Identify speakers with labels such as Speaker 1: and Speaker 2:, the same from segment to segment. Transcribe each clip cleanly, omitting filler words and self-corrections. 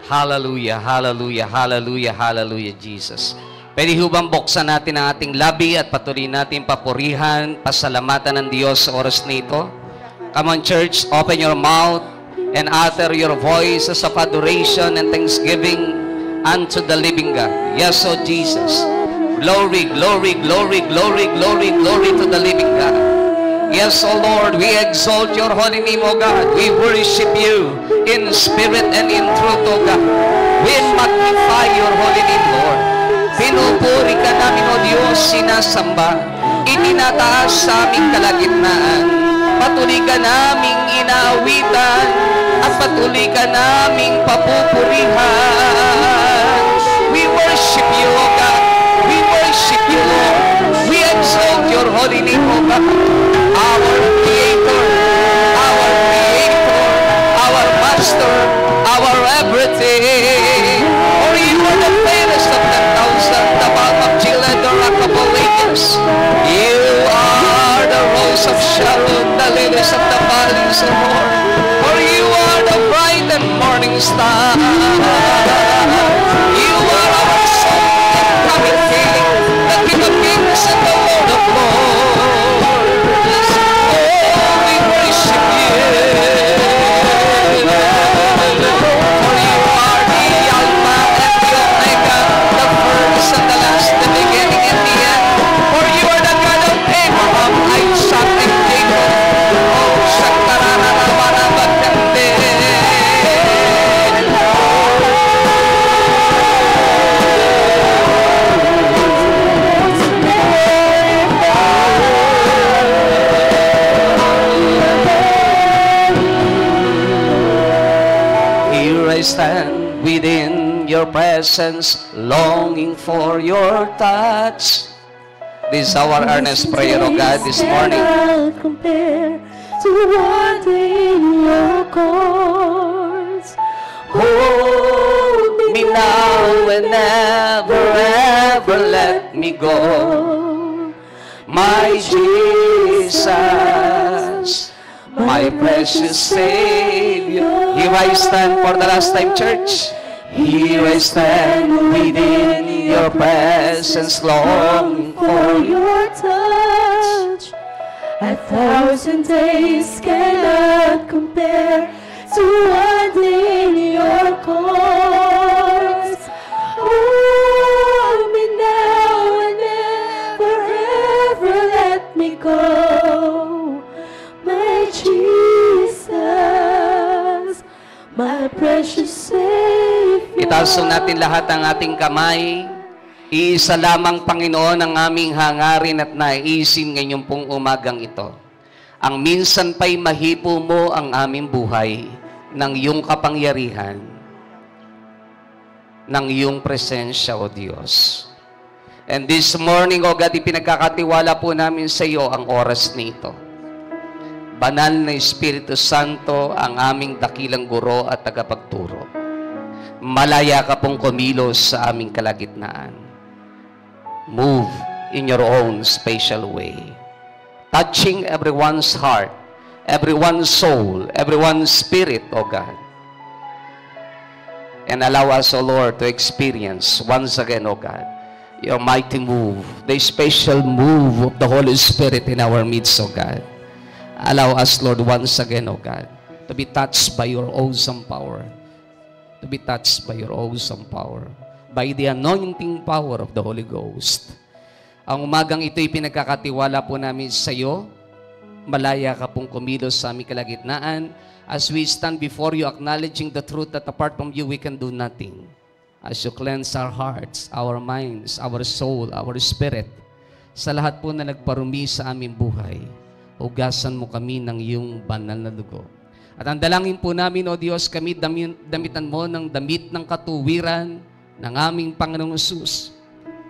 Speaker 1: Hallelujah, hallelujah, hallelujah, hallelujah, Jesus. Pwede hubang buksan natin ang ating labi at patuloy natin papurihan, pasalamatan ng Diyos sa oras nito. Come on, church, open your mouth and utter your voices of adoration and thanksgiving unto the living God. Yes, O Jesus. Glory, glory, glory, glory, glory, glory to the living God. Yes, O Lord, we exalt your holy name, O God. We worship you in spirit and in truth, O God. We magnify your holy name, Lord. Pinupuri ka namin, O Diyos, sinasamba. Itinataas sa aming kalagitnaan. Patuloy ka naming inaawitan at patuloy ka naming papupurihan. We worship you, O God. We worship you, Lord. We exalt your holy name, O God. Our Creator, our Master, our everything. For you are the fairest of 10,000, the balm of Gilead, the rock of Olympus. You are the rose of Sharon, the lilies of the valleys, O Lord. For you are the bright and morning star. You are our soul and coming King, the King of kings and the Lord of lords. I stand within your presence, longing for your touch. This is our earnest prayer, O God, this morning.
Speaker 2: Compare to one day in your courts.
Speaker 1: Hold me now and never, ever let me go. My Jesus, my precious Savior. Here I stand for the last time, church. Here I stand within your presence, longing for
Speaker 2: your touch. 1,000 days cannot compare to one day in your courts. Hold me now and never, ever let me go. My Jesus, my precious Savior.
Speaker 1: Itaas natin lahat ang ating kamay. Iisa lamang, Panginoon, ang aming hangarin at naisin ngayong pong umagang ito. Ang minsan pa'y mahipo mo ang aming buhay ng iyong kapangyarihan, ng iyong presensya, O Diyos. And this morning, O God, ipinagkakatiwala po namin sa iyo ang oras nito. Banal na Espiritu Santo, ang aming dakilang guro at tagapagturo. Malaya ka pong kumilos sa aming kalagitnaan. Move in your own special way, touching everyone's heart, everyone's soul, everyone's spirit, O God. And allow us, O Lord, to experience once again, O God, your mighty move, the special move of the Holy Spirit in our midst, O God. Allow us, Lord, once again, O God, to be touched by your awesome power. To be touched by your awesome power. By the anointing power of the Holy Ghost. Ang umagang ito'y pinagkakatiwala po namin sa iyo. Malaya ka pong kumilos sa aming kalagitnaan. As we stand before you, acknowledging the truth that apart from you, we can do nothing. As you cleanse our hearts, our minds, our soul, our spirit, sa lahat po na nagparumi sa aming buhay, hugasan mo kami ng iyong banal na dugo. At ang dalangin po namin, O Diyos, kami damitan mo ng damit ng katuwiran ng aming Panginoong Hesus,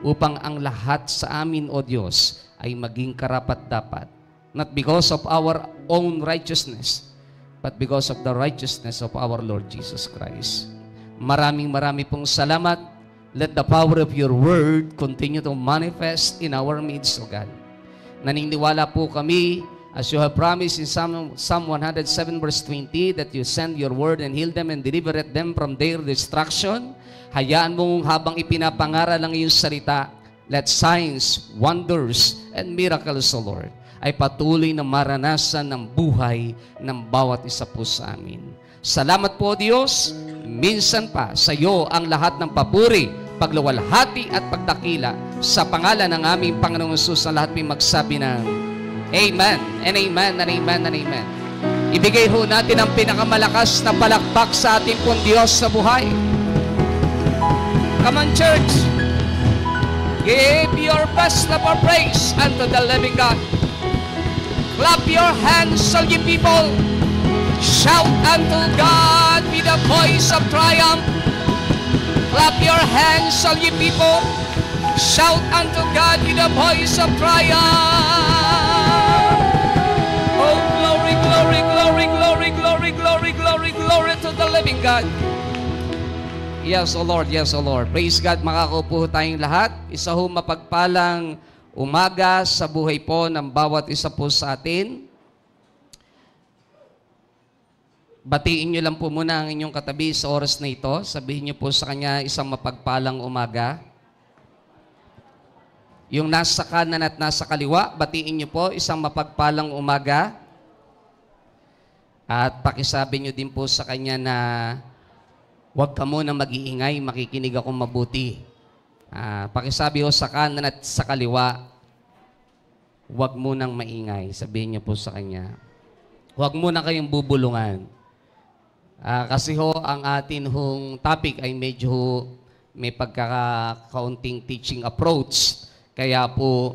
Speaker 1: upang ang lahat sa amin, O Diyos, ay maging karapat-dapat. Not because of our own righteousness, but because of the righteousness of our Lord Jesus Christ. Maraming pong salamat. Let the power of your word continue to manifest in our midst, O God. Naniniwala po kami As you have promised in Psalm 107 verse 20 that you send your word and heal them and deliver them from their destruction, hayaan mong habang ipinapangaral ang iyong salita, let signs, wonders, and miracles, O Lord, ay patuloy na maranasan ng buhay ng bawat isa po sa amin. Salamat po, Diyos. Minsan pa sa iyo ang lahat ng papuri, pagluwalhati at pagdakila sa pangalan ng aming Panginoong Hesus na lahat may magsabi ng Amen and Amen and Amen and Amen. Ibigay ho natin ang pinakamalakas na palakpak sa ating pong Diyos sa buhay. Come on, church. Give your best of our praise unto the living God. Clap your hands, all ye people. Shout unto God with a voice of triumph. Clap your hands, all ye people. Shout unto God with a voice of triumph. Oh, glory, glory, glory, glory, glory, glory, glory, glory to the living God. Yes, O Lord, yes, O Lord. Praise God, makakaupo tayong lahat. Isa ho mapagpalang umaga sa buhay po ng bawat isa po sa atin. Batiin nyo lang po muna ang inyong katabi sa oras na ito. Sabihin nyo po sa kanya isang mapagpalang umaga. Yung nasa kanan at nasa kaliwa, batiin nyo po isang mapagpalang umaga. At pakisabi nyo din po sa kanya na huwag ka muna mag-iingay, makikinig ako mabuti. Pakisabi ho sa kanan at sa kaliwa, huwag munang maingay. Sabihin niyo po sa kanya, huwag muna kayong bubulungan. Kasi ho, ang atin hong topic ay medyo may pagkakaunting teaching approach. Kaya po,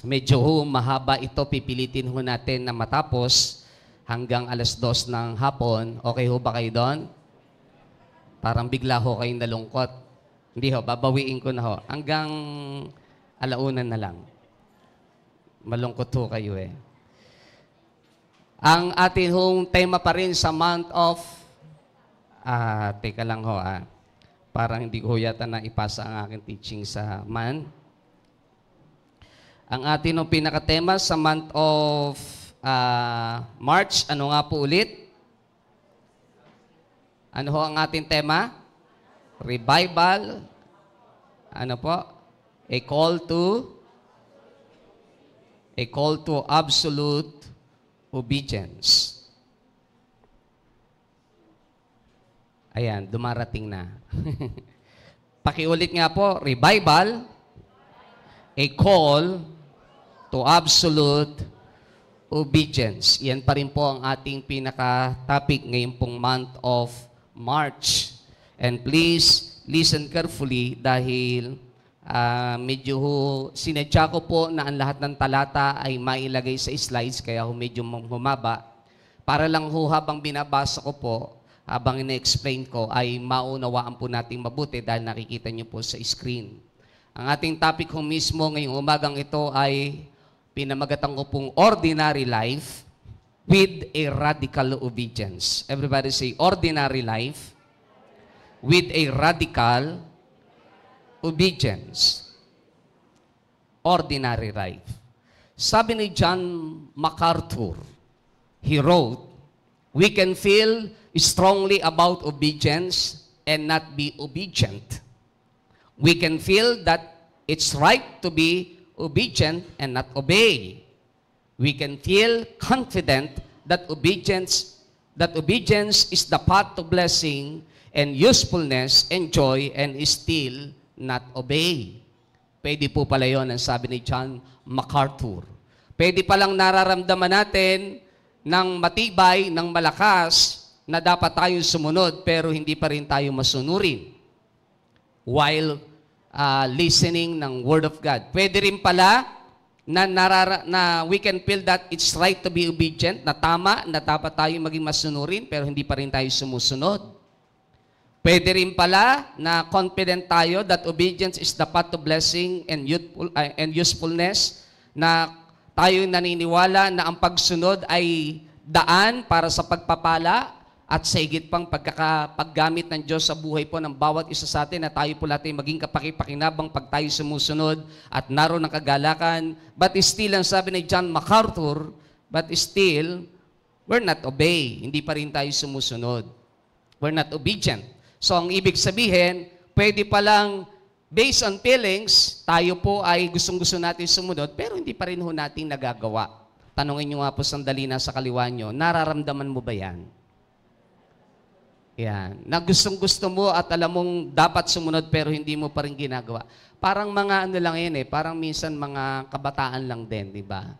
Speaker 1: medyo ho mahaba ito, pipilitin ho natin na matapos hanggang 2:00 ng hapon. Okay ho ba kayo doon? Parang bigla ho kayong nalungkot. Hindi ho, babawiin ko na ho. Hanggang 1:00 na lang. Malungkot ho kayo eh. Ang atin hong tema pa rin sa month of... teka lang ho Parang hindi ko yata na ipasa ang aking teaching sa man. Ang atin hong pinakatema sa month of March, ano nga po ulit? Ano ho ang ating tema? Revival. Ano po? A call to absolute obedience. Ayan, dumarating na. Pakiulit nga po, revival, a call to absolute obedience. Yan pa rin po ang ating pinaka-topic ngayon pong month of March. And please, listen carefully dahil medyo sinadya ko po na ang lahat ng talata ay mailagay sa slides, kaya medyo humaba. Para lang ho habang binabasa ko po, habang ina-explain ko, ay maunawaan po natin mabuti dahil nakikita nyo po sa screen. Ang ating topic ho mismo ngayong umagang ito ay pinamagatan ko pong ordinary life with a radical obedience. Everybody say, ordinary life with a radical obedience. Ordinary life. Sabi ni John MacArthur, he wrote, we can feel strongly about obedience and not be obedient. We can feel that it's right to be obedient and not obey. We can feel confident that obedience is the path to blessing and usefulness and joy and still not obey. Pwede po pala yun ang sabi ni John MacArthur. Pwede palang nararamdaman natin ng matibay, ng malakas, na dapat tayo sumunod pero hindi pa rin tayo masunurin while listening ng Word of God. Pwede rin pala na we can feel that it's right to be obedient, na tama, na dapat tayo maging masunurin pero hindi pa rin tayo sumusunod. Pwede rin pala na confident tayo that obedience is the path to blessing and usefulness, na tayo naniniwala na ang pagsunod ay daan para sa pagpapala at sa higit pang paggamit ng Diyos sa buhay po ng bawat isa sa atin, na tayo po natin maging kapakipakinabang pag tayo sumusunod at naroon ng kagalakan. But still, ang sabi ni John MacArthur, but still, we're not obey. Hindi pa rin tayo sumusunod. We're not obedient. So, ang ibig sabihin, pwede palang based on feelings, tayo po ay gustong-gusto natin sumunod, pero hindi pa rin ho natin nagagawa. Tanungin nyo nga po sandali na sa kaliwa nyo, nararamdaman mo ba yan? Yan. Na gustong-gusto mo at alam mong dapat sumunod pero hindi mo pa rin ginagawa. Parang mga ano lang yan parang minsan mga kabataan lang din, di ba?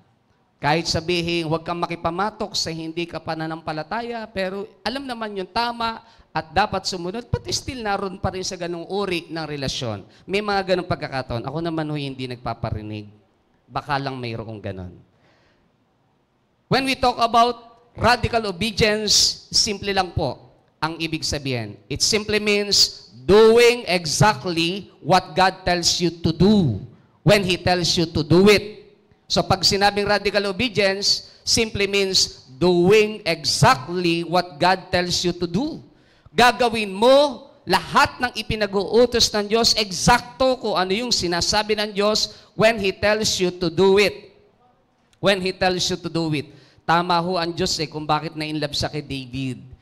Speaker 1: Kahit sabihin, huwag kang makipamatok sa hindi ka pananampalataya, pero alam naman yung tama at dapat sumunod, but still naroon pa rin sa ganung uri ng relasyon. May mga ganung pagkakataon. Ako naman hindi nagpaparinig. Baka lang mayroong ganon. When we talk about radical obedience, simple lang po ang ibig sabihin. It simply means doing exactly what God tells you to do when He tells you to do it. So pag sinabing radical obedience, simply means doing exactly what God tells you to do. Gagawin mo lahat ng ipinag-uutos ng Diyos, eksakto kung ano yung sinasabi ng Diyos when He tells you to do it. When He tells you to do it. Tama ho ang Diyos kung bakit na-inlove siya kay David.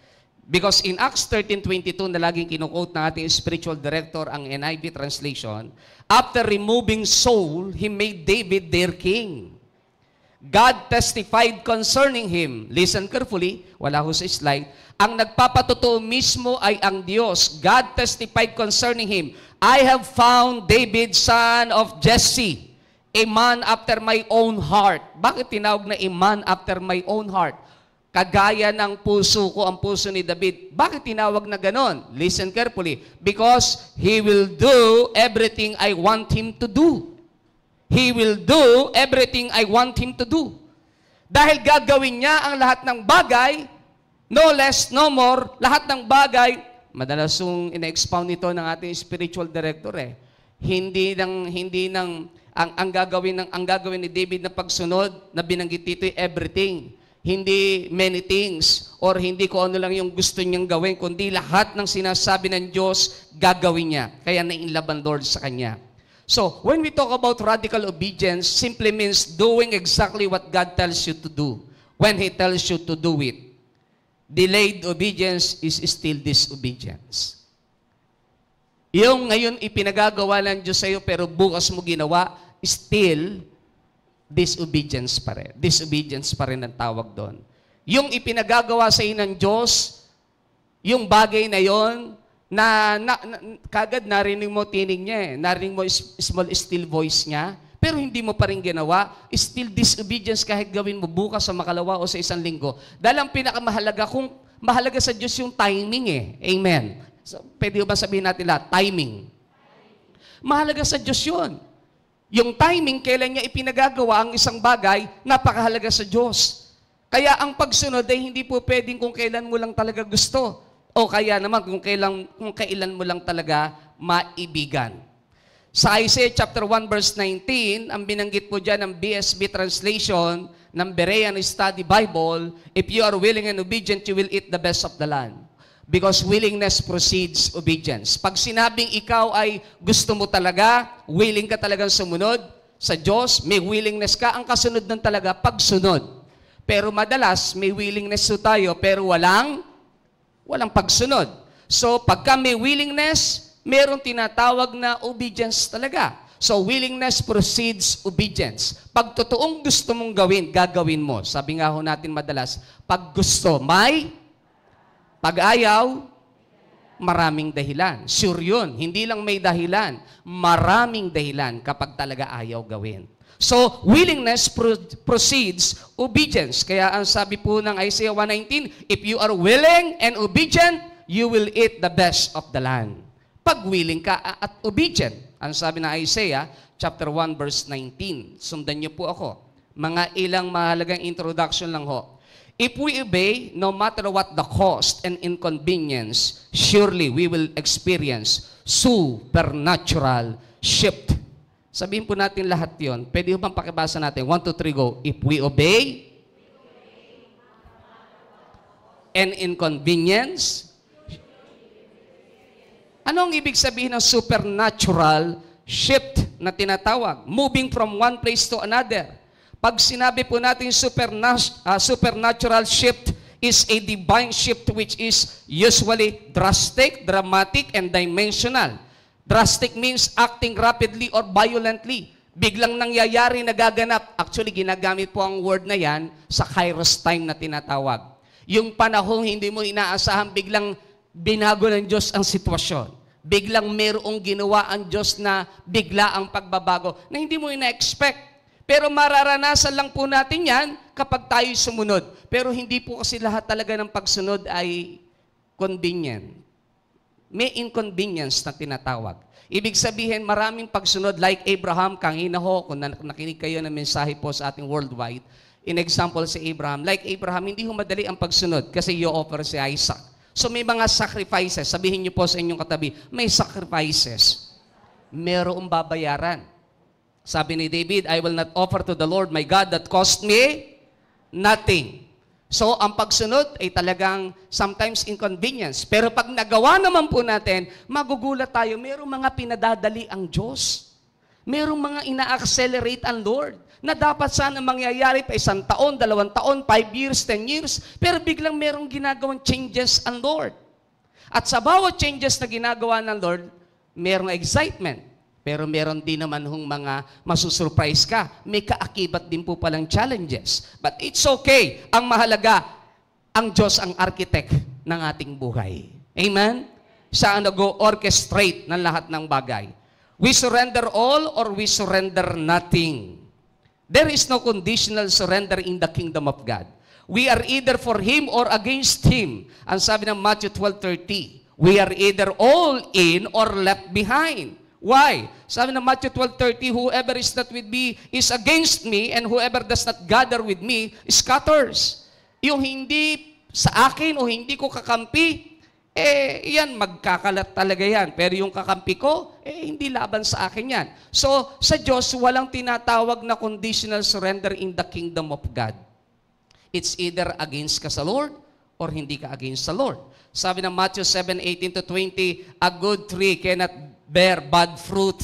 Speaker 1: Because in Acts 13:22 na laging kinuquote ng ating spiritual director ang NIV translation, after removing Saul, He made David their king. God testified concerning him. Listen carefully, wala ho sa slide. Ang nagpapatotoo mismo ay ang Diyos. God testified concerning him. I have found David, son of Jesse, a man after my own heart. Bakit tinawag na a man after my own heart? Kagaya ng puso ko ang puso ni David. Bakit tinawag na ganon? Listen carefully. Because he will do everything I want him to do. He will do everything I want him to do. Dahil gagawin niya ang lahat ng bagay, no less, no more, lahat ng bagay, madalas yung ina-expound nito ng ating spiritual director ang gagawin ni David na pagsunod na binanggit dito everything. Hindi many things or hindi ko ano lang yung gusto niyang gawin, kundi lahat ng sinasabi ng Diyos, gagawin niya. Kaya na-inlove ang Lord sa Kanya. So, when we talk about radical obedience, simply means doing exactly what God tells you to do when He tells you to do it. Delayed obedience is still disobedience. Yung ngayon ipinagagawa ng Diyos sa iyo pero bukas mo ginawa, still disobedience pa rin. Disobedience pa rin ang tawag doon. Yung ipinagagawa sa iyo ng Diyos, yung bagay na yon na kagad narinig mo tinig niya narinig mo small still voice niya, pero hindi mo pa rin ginawa, still disobedience kahit gawin mo bukas sa makalawa o sa isang linggo. Dahil ang pinakamahalaga, kung mahalaga sa Diyos yung timing Amen. So, pwede ba sabihin natin lahat? Timing. Mahalaga sa Diyos yun. Yung timing, kailan niya ipinagagawa ang isang bagay, napakahalaga sa Diyos. Kaya ang pagsunod ay hindi po pwedeng kung kailan mo lang talaga gusto. O kaya naman kung kailan mo lang talaga maibigan. Sa Isaiah chapter 1 verse 19, ang binanggit po dyan ng BSB translation ng Berean Study Bible, if you are willing and obedient, you will eat the best of the land. Because willingness precedes obedience. Pag sinabing ikaw ay gusto mo talaga, willing ka talagang sumunod sa Diyos, may willingness ka, ang kasunod nun talaga, pagsunod. Pero madalas, may willingness tayo, pero walang pagsunod. So, pagka may willingness, merong tinatawag na obedience talaga. So, willingness precedes obedience. Pag totoong gusto mong gawin, gagawin mo. Sabi nga ho natin madalas, pag gusto, may. Pag ayaw, maraming dahilan. Sure yun. Hindi lang may dahilan. Maraming dahilan kapag talaga ayaw gawin. So, willingness precedes obedience. Kaya ang sabi po ng Isaiah 1:19, if you are willing and obedient, you will eat the best of the land. Pag willing ka at obedient. Ang sabi ng Isaiah chapter 1 verse 19. Sundan niyo po ako. Mga ilang mahalagang introduction lang ho. If we obey, no matter what the cost and inconvenience, surely we will experience supernatural shift. Sabihin po natin lahat yon. Pwede bang pakibasa natin? 1, 2, 3, go. If we obey, and inconvenience, anong ibig sabihin ng supernatural shift na tinatawag? Moving from one place to another. Pag sinabi po natin supernatural shift is a divine shift which is usually drastic, dramatic, and dimensional. Drastic means acting rapidly or violently. Biglang nangyayari, nagaganap. Actually, ginagamit po ang word na yan sa kairos time na tinatawag. Yung panahong hindi mo inaasahan, biglang binago ng Diyos ang sitwasyon. Biglang mayroong ginawa ang Diyos na bigla ang pagbabago na hindi mo ina-expect. Pero mararanasan lang po natin yan kapag tayo sumunod. Pero hindi po kasi lahat talaga ng pagsunod ay convenient. May inconvenience na tinatawag. Ibig sabihin, maraming pagsunod like Abraham, kanina ho, kung nakinig kayo ng mensahe po sa ating worldwide, in example si Abraham, like Abraham, hindi ho madali ang pagsunod kasi i-offer si Isaac. So may mga sacrifices. Sabihin niyo po sa inyong katabi, may sacrifices. Merong babayaran. Sabi ni David, I will not offer to the Lord my God that cost me nothing. So, ang pagsunod ay talagang sometimes inconvenience. Pero pag nagawa naman po natin, magugulat tayo, mayroong mga pinadadali ang Diyos. Mayroong mga ina-accelerate ang Lord na dapat sana mangyayari pa 1 taon, 2 taon, 5 years, 10 years. Pero biglang mayroong ginagawang changes ang Lord. At sa bawat changes na ginagawa ng Lord, mayroong excitement. Pero meron din naman hong mga masusurprise ka. May kaakibat din po palang challenges. But it's okay. Ang mahalaga, ang Diyos ang architect ng ating buhay. Amen? Siya ang nag-orchestrate ng lahat ng bagay. We surrender all or we surrender nothing. There is no conditional surrender in the kingdom of God. We are either for Him or against Him. Ang sabi ng Matthew 12:30, we are either all in or left behind. Why? Sabi ng Matthew 12:30, whoever is not with me is against me, and whoever does not gather with me scatters. Yung hindi sa akin o hindi ko kakampi, yan, magkakalat talaga yan. Pero yung kakampi ko, hindi laban sa akin yan. So, sa Diyos, walang tinatawag na conditional surrender in the kingdom of God. It's either against ka sa Lord or hindi ka against sa Lord. Sabi ng Matthew 7:18-20, a good tree cannot bear bad fruit,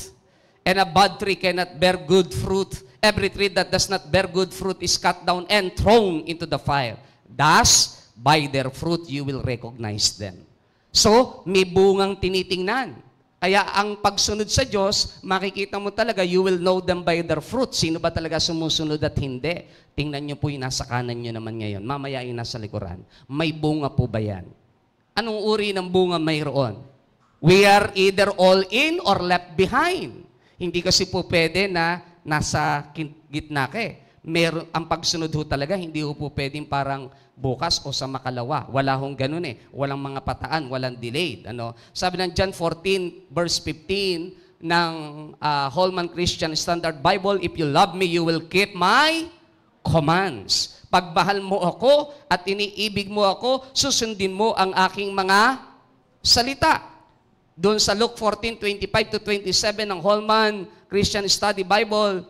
Speaker 1: and a bad tree cannot bear good fruit. Every tree that does not bear good fruit is cut down and thrown into the fire. Thus, by their fruit you will recognize them. So, may bungang tinitingnan. Kaya ang pagsunod sa Diyos, makikita mo talaga, you will know them by their fruit. Sino ba talaga sumusunod at hindi? Tingnan nyo po yung nasa kanan nyo naman ngayon. Mamaya yung nasa likuran. May bunga po ba yan? Anong uri ng bunga mayroon? We are either all in or left behind. Hindi kasi po pwede na nasa gitna ka ang pagsunod ho talaga, hindi ho po pwedeng parang bukas o sa makalawa. Wala hong ganun Walang mga pataan, walang delayed. Sabi ng John 14, verse 15 ng Holman Christian Standard Bible, if you love me, you will keep my commands. Pagmahal mo ako at iniibig mo ako, susundin mo ang aking mga salita. Doon sa Luke 14:25-27 ng Holman Christian Study Bible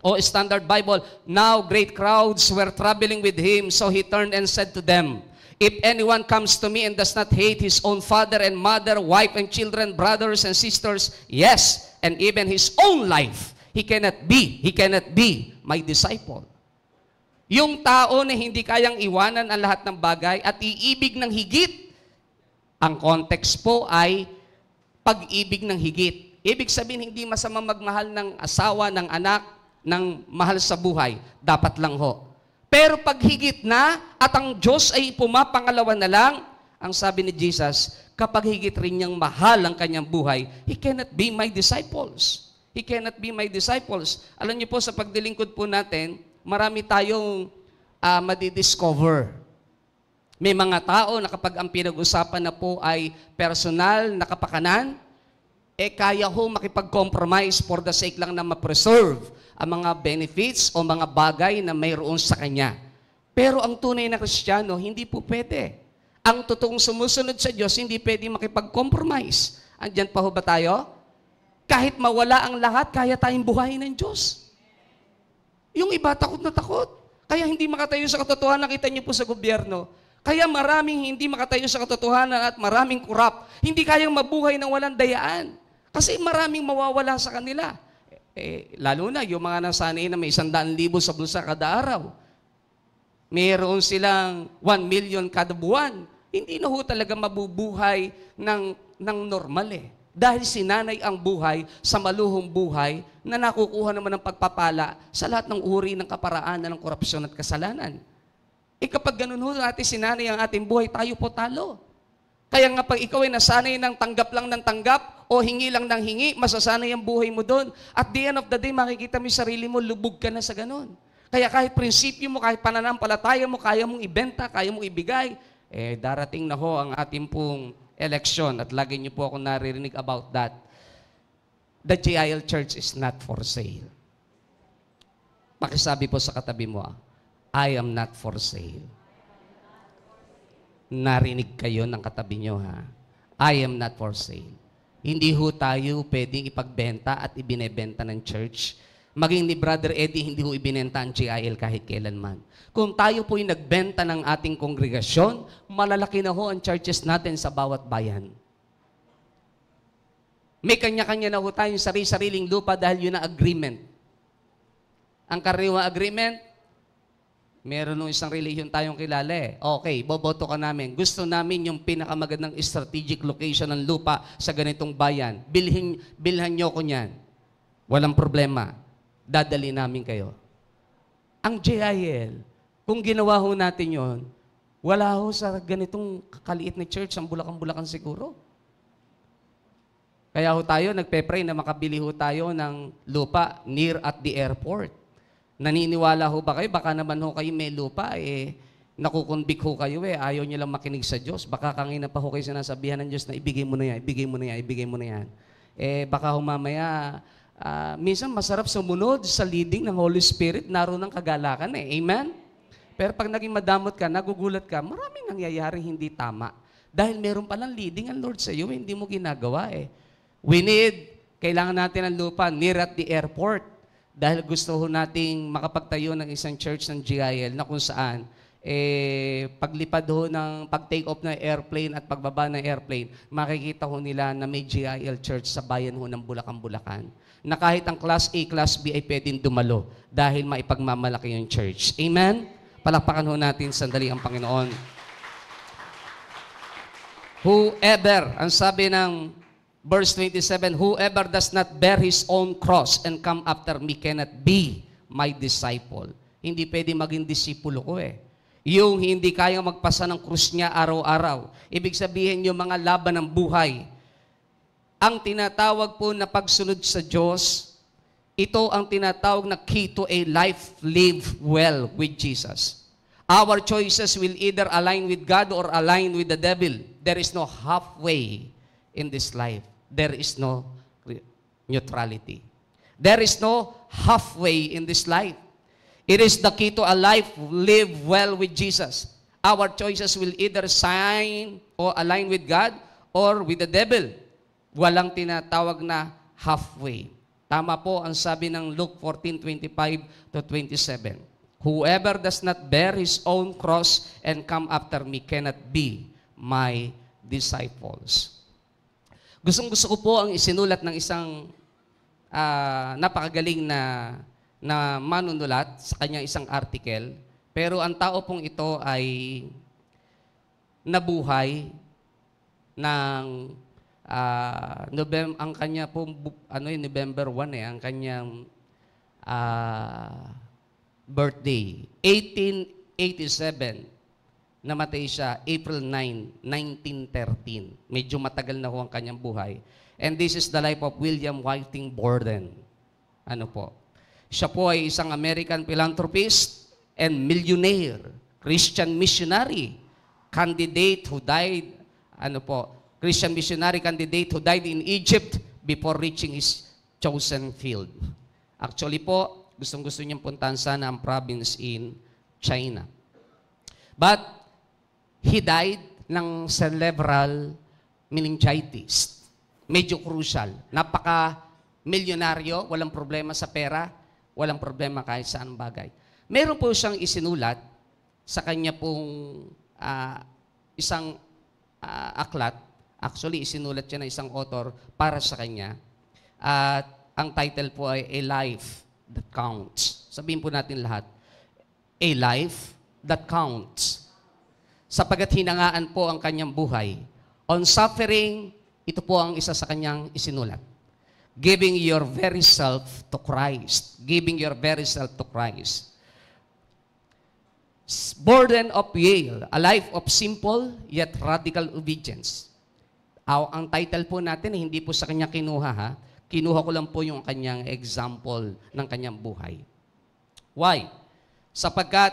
Speaker 1: o Standard Bible, now great crowds were traveling with him, so he turned and said to them, if anyone comes to me and does not hate his own father and mother, wife and children, brothers and sisters, yes, and even his own life, he cannot be my disciple. Yung tao na hindi kayang iwanan ang lahat ng bagay at iibig ng higit, ang context po ay pag-ibig ng higit. Ibig sabihin, hindi masama magmahal ng asawa, ng anak, ng mahal sa buhay. Dapat lang ho. Pero pag higit na, at ang Diyos ay pumapangalawa na lang, ang sabi ni Jesus, kapag higit rin niyang mahal ang kanyang buhay, He cannot be my disciples. He cannot be my disciples. Alam niyo po, sa pagdilingkod po natin, marami tayong madidiscover. May mga tao na kapag ang pinag-usapan na po ay personal na kapakanan, kaya ho makipag-compromise for the sake lang na ma-preserve ang mga benefits o mga bagay na mayroon sa kanya. Pero ang tunay na Kristiyano, hindi po pwede. Ang totoong sumusunod sa Diyos, hindi pwede makipag-compromise. Andyan pa ho ba tayo? Kahit mawala ang lahat, kaya tayong buhayin ng Diyos. Yung iba, takot na takot. Kaya hindi makatayo sa katotohanan, nakita niyo po sa gobyerno. Kaya maraming hindi makatayo sa katotohanan at maraming kurap. Hindi kayang mabuhay ng walang dayaan. Kasi maraming mawawala sa kanila. Lalo na yung mga nasanay na may 100,000 sa bulsa kada araw. Mayroon silang 1 million kada buwan. Hindi na ho talaga mabubuhay ng normal eh. Dahil sinanay ang buhay sa maluhong buhay na nakukuha naman ng pagpapala sa lahat ng uri ng kaparaanan ng korupsyon at kasalanan. Kapag ganun ho natin sinanay ang ating buhay, tayo po talo. Kaya nga pag ikaw ay nasanay ng tanggap lang ng tanggap o hingi lang ng hingi, masasanay ang buhay mo doon. At the end of the day, makikita mo yung sarili mo, lubog ka na sa ganun. Kaya kahit prinsipyo mo, kahit pananampalataya mo, kaya mong ibenta, kaya mong ibigay, darating na ho ang ating pong eleksyon. At lagi niyo po ako naririnig about that. The GIL Church is not for sale. Pakisabi po sa katabi mo, I am not for sale. Narinig kayo ng katabi nyo, ha? I am not for sale. Hindi ho tayo pwedeng ipagbenta at ibinebenta ng church. Maging ni Brother Eddie, hindi ho ibinenta ang GIL kahit kailanman. Kung tayo po'y nagbenta ng ating kongregasyon, malalaki na ho ang churches natin sa bawat bayan. May kanya-kanya na ho tayong sarili-sariling lupa dahil yun ang agreement. Ang karaniwang agreement, meron nung isang relihiyon tayong kilala eh. Okay, boboto ka namin. Gusto namin yung pinakamagandang strategic location ng lupa sa ganitong bayan. Bilhan nyo ko niyan. Walang problema. Dadali namin kayo. Ang JIL, kung ginawa ho natin yon, wala ho sa ganitong kakaliit na church, ang Bulacan-Bulacan siguro. Kaya ho tayo, nagpe-pray na makabili ho tayo ng lupa near at the airport. Naniniwala ho ba kayo? Baka naman ho kayo may lupa, nakukonvict ho kayo ayaw nyo lang makinig sa Diyos. Baka kangina pa ho kayo sinasabihan ng Diyos na ibigay mo na yan, ibigay mo na yan, ibigay mo na yan. Baka ho mamaya, minsan masarap sumunod sa leading ng Holy Spirit, naroon ng kagalakan Amen? Pero pag naging madamot ka, nagugulat ka, maraming nangyayari hindi tama. Dahil meron palang leading ang Lord sa iyo, hindi mo ginagawa kailangan natin ng lupa near at the airport. Dahil gusto ho nating makapagtayo ng isang church ng GIL na kung saan, paglipad ho ng pag-take off ng airplane at pagbaba ng airplane, makikita ho nila na may GIL church sa bayan ho ng Bulacan-Bulacan. Na kahit ang Class A, Class B ay pwedeng dumalo dahil maipagmamalaki yung church. Amen? Palakpakan ho natin sandali ang Panginoon. Whoever, ang sabi ng Verse 27, whoever does not bear his own cross and come after me cannot be my disciple. Hindi pwede maging disipulo ko Yung hindi kayang magpasa ng krus niya araw-araw. Ibig sabihin yung mga laban ng buhay. Ang tinatawag po na pagsunod sa Diyos, ito ang tinatawag na key to a life lived well with Jesus. Our choices will either align with God or align with the devil. There is no halfway in this life. There is no neutrality. There is no halfway in this life. It is the key to a life live well with Jesus. Our choices will either sign or align with God or with the devil. Walang tinatawag na halfway. Tama po ang sabi ng Luke 14:25 to 27. Whoever does not bear his own cross and come after me cannot be my disciples. Gustong-gusto ko po ang isinulat ng isang napakagaling na manunulat sa kanyang isang article. Pero ang tao pong ito ay nabuhay ng ang kanya pong November 1 ang kanyang birthday. 1887. Namatay siya April 9, 1913. Medyo matagal na ho ang kanyang buhay. And this is the life of William Whiting Borden. Siya po ay isang American philanthropist and millionaire, Christian missionary, candidate who died, Christian missionary candidate who died in Egypt before reaching his chosen field. Actually po, gustong-gusto niyang puntahan sana ang province in China. But he died ng cerebral meningitis. Medyo crucial. Napaka-milyonaryo, walang problema sa pera, walang problema kahit saan bagay. Meron po siyang isinulat sa kanya pong isang aklat. Actually, isinulat siya ng isang author para sa kanya. At ang title po ay A Life That Counts. Sabihin po natin lahat, A Life That Counts. Sapagat hinangaan po ang kanyang buhay. On suffering, ito po ang isa sa kanyang isinulat. Giving your very self to Christ. Giving your very self to Christ. Burden of Yale, a life of simple yet radical obedience. Ang title po natin, hindi po sa kanya kinuha ha. Kinuha ko lang po yung kanyang example ng kanyang buhay. Why? Sapagkat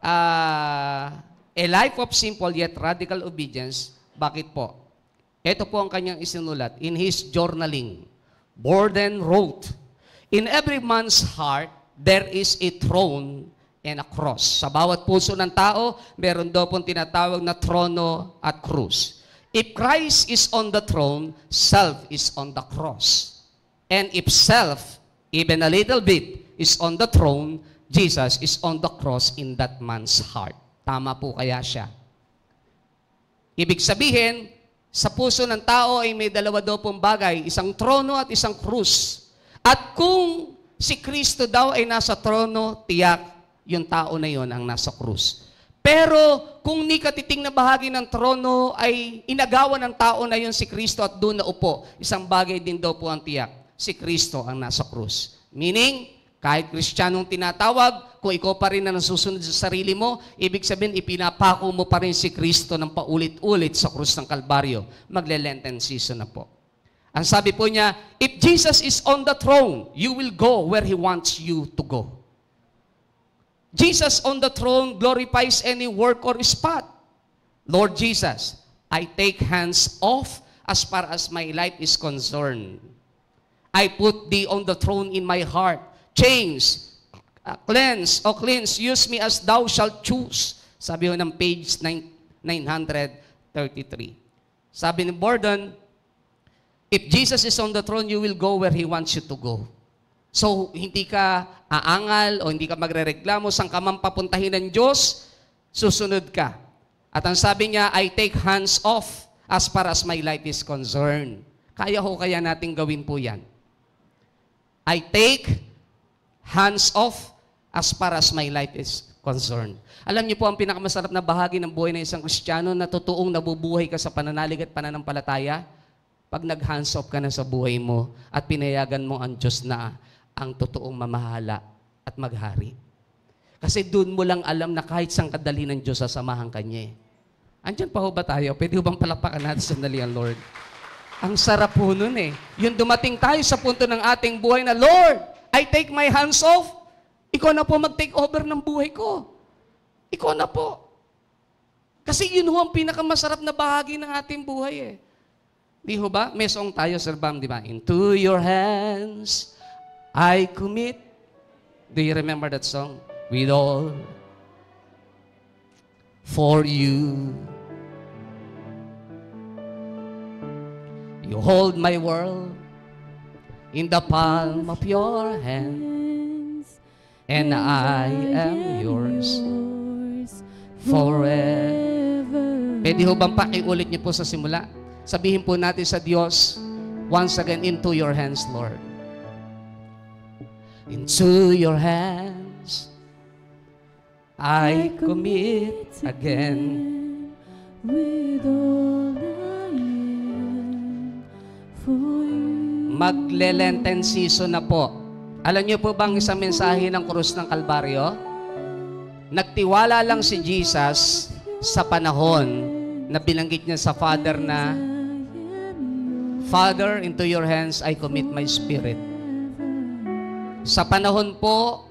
Speaker 1: a life of simple yet radical obedience, bakit po? Ito po ang kanyang isinulat in his journaling. Borden wrote, in every man's heart, there is a throne and a cross. Sa bawat puso ng tao, meron daw pong tinatawag na trono at krus. If Christ is on the throne, self is on the cross. And if self, even a little bit, is on the throne, Jesus is on the cross in that man's heart. Tama po kaya siya? Ibig sabihin, sa puso ng tao ay may dalawa daw pong bagay, isang trono at isang krus. At kung si Kristo daw ay nasa trono, tiyak, yung tao na yon ang nasa krus. Pero kung ni katiting na bahagi ng trono ay inagawan ng tao na yon si Kristo at doon na upo, isang bagay din daw po ang tiyak, si Kristo ang nasa krus. Meaning, kahit Kristiyanong tinatawag, kung ikaw pa rin na nasusunod sa sarili mo, ibig sabihin, ipinapako mo pa rin si Kristo ng paulit-ulit sa krus ng Kalbaryo. Magle-Lenten season na po. Ang sabi po niya, if Jesus is on the throne, you will go where He wants you to go. Jesus on the throne glorifies any work or spot. Lord Jesus, I take hands off as far as my life is concerned. I put Thee on the throne in my heart. Change, cleanse, use me as Thou shalt choose. Sabi ho ng page 933. Sabi ni Borden, if Jesus is on the throne, you will go where He wants you to go. So, hindi ka aangal o hindi ka magrereklamo, saan ka man papuntahin ng Diyos, susunod ka. At ang sabi niya, I take hands off as far as my life is concerned. Kaya ho kaya natin gawin po yan. I take hands off as far as my life is concerned. Alam niyo po, ang pinakamasarap na bahagi ng buhay ng isang Kristiyano na totoong nabubuhay ka sa pananalig at pananampalataya, pag nag-hands off ka na sa buhay mo at pinayagan mo ang Diyos na ang totoong mamahala at maghari. Kasi doon mo lang alam na kahit saan kadali ng Diyos, sasamahan ka niya. Andyan pa ho ba tayo? Pwede ho bang palakpakan natin sandali ang Lord? Ang sarap po nun eh. Yung dumating tayo sa punto ng ating buhay na, Lord, I take my hands off. Ikaw na po mag-take over ng buhay ko. Ikaw na po. Kasi yun ho ang pinakamasarap na bahagi ng ating buhay eh. Di ho ba? May song tayo, Sir Bam, di ba? Into your hands I commit. Do you remember that song? With all for you. You hold my world in the palm of your hands, and I am yours forever. Pwede ho bang pakiulit niyo po sa simula? Sabihin po natin sa Diyos, once again, into your hands, Lord. Into your hands I commit again. With all I am for you. Magle-Lenten season na po. Alam niyo po bang isang mensahe ng krus ng Kalbaryo? Nagtiwala lang si Jesus sa panahon na binanggit niya sa Father na, Father, into your hands I commit my spirit. Sa panahon po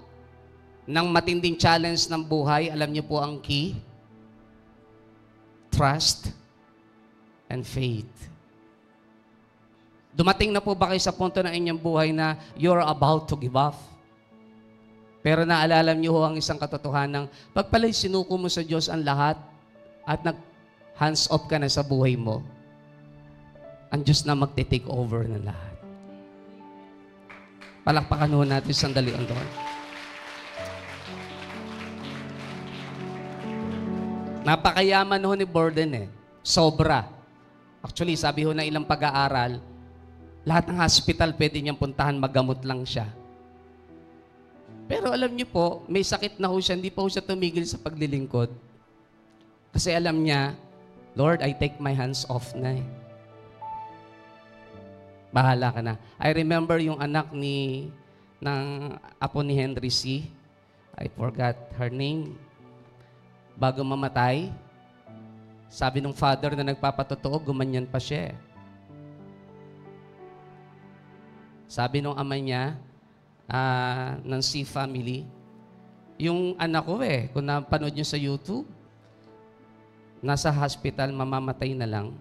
Speaker 1: ng matinding challenge ng buhay, alam niyo po ang key? Trust and faith. Dumating na po ba kayo sa punto ng inyong buhay na you're about to give up? Pero naalala niyo ho ang isang katotohanan, pag pala'y sinuko mo sa Diyos ang lahat at nag-hands off ka na sa buhay mo, ang Diyos na magte-take over ng lahat. Palakpakan ho natin sandali ang Lord. Napakayaman ho ni Borden eh. Sobra. Actually, sabi ho na ilang pag-aaral, Lahat ng hospital, pwede niyang puntahan, magamot lang siya. Pero alam niyo po, may sakit na ho siya, hindi pa ho siya tumigil sa paglilingkod. Kasi alam niya, Lord, I take my hands off na eh. Bahala ka na. I remember yung anak ng apo ni Henry C. I forgot her name. Bago mamatay, sabi ng father na nagpapatotoo, gumanyan pa siya. Sabi ng ama niya, ng C family, yung anak ko kung napanood nyo sa YouTube, nasa hospital, mamamatay na lang.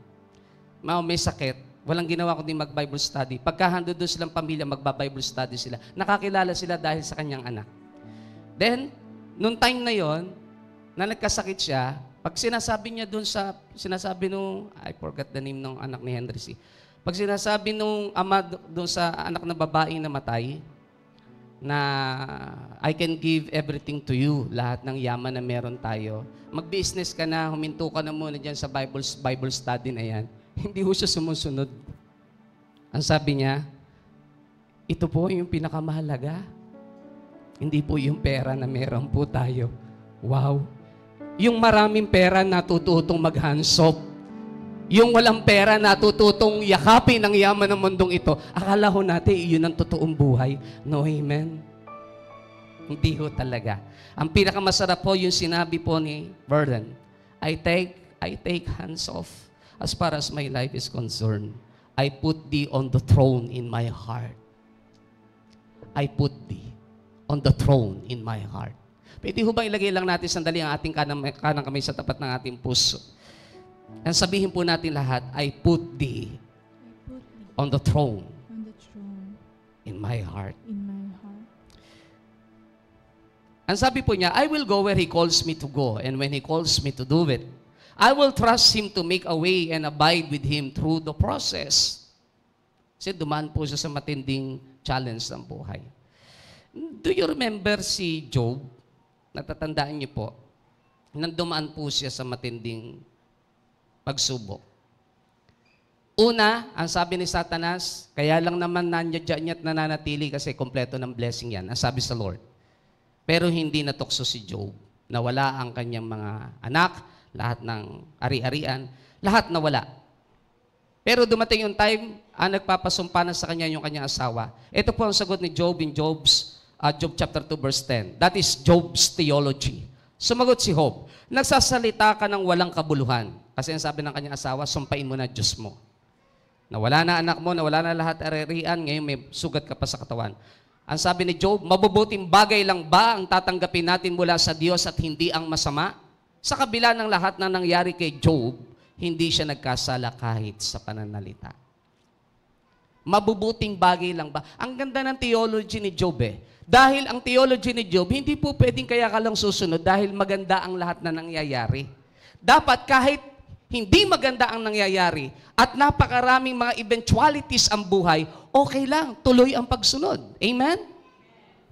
Speaker 1: May sakit, walang ginawa kundi mag-Bible study. Pagkahando doon silang pamilya, magba-Bible study sila. Nakakilala sila dahil sa kanyang anak. Then, nung time na yon, na nagkasakit siya, pag sinasabi niya doon I forgot the name ng anak ni Henry C. Pag sinasabi nung ama doon sa anak na babaeng namatay, na I can give everything to you, lahat ng yaman na meron tayo. Mag-business ka na, huminto ka na muna dyan sa Bible study na yan. Hindi ho siya sumusunod. Ang sabi niya, ito po yung pinakamahalaga. Hindi po yung pera na meron po tayo. Wow! Yung maraming pera natututong mag-hands-off. Yung walang pera natututong yakapin ang yaman ng mundong ito. Akala ho natin, yun ang totoong buhay. No, amen? Hindi ho talaga. Ang pinakamasarap po yung sinabi po ni Vernon, I take hands off as far as my life is concerned. I put thee on the throne in my heart. I put thee on the throne in my heart. Pwede ho bang ilagay lang natin sandali ang ating kanang kamay sa tapat ng ating puso? And sabihin po natin lahat, I put thee on the throne in my heart. Ang sabi po niya, I will go where He calls me to go, and when He calls me to do it, I will trust Him to make a way and abide with Him through the process. Kasi dumaan po siya sa matinding challenge ng buhay. Do you remember si Job? Natatandaan niyo po, nang dumaan po siya sa matinding pagsubok. Una, ang sabi ni Satanas, kaya lang naman nandiyan at nananatili kasi kompleto ng blessing yan. Ang sabi sa Lord. Pero hindi natukso si Job. Nawala ang kanyang mga anak, lahat ng ari-arian, lahat nawala. Pero dumating yung time, nagpapasumpa na sa kanya yung kanyang asawa. Ito po ang sagot ni Job in Job chapter 2 verse 10. That is Job's theology. Sumagot si Job, nagsasalita ka ng walang kabuluhan. Kasi ang sabi ng kanyang asawa, sumpain mo na Diyos mo. Nawala na anak mo, nawala na lahat ari-arian, ngayon may sugat ka pa sa katawan. Ang sabi ni Job, mabubuting bagay lang ba ang tatanggapin natin mula sa Diyos at hindi ang masama? Sa kabila ng lahat na nangyari kay Job, hindi siya nagkasala kahit sa pananalita. Mabubuting bagay lang ba? Ang ganda ng theology ni Job Dahil ang theology ni Job, hindi po pwedeng kaya ka lang susunod dahil maganda ang lahat na nangyayari. Dapat kahit hindi maganda ang nangyayari at napakaraming mga eventualities ang buhay, okay lang, tuloy ang pagsunod. Amen?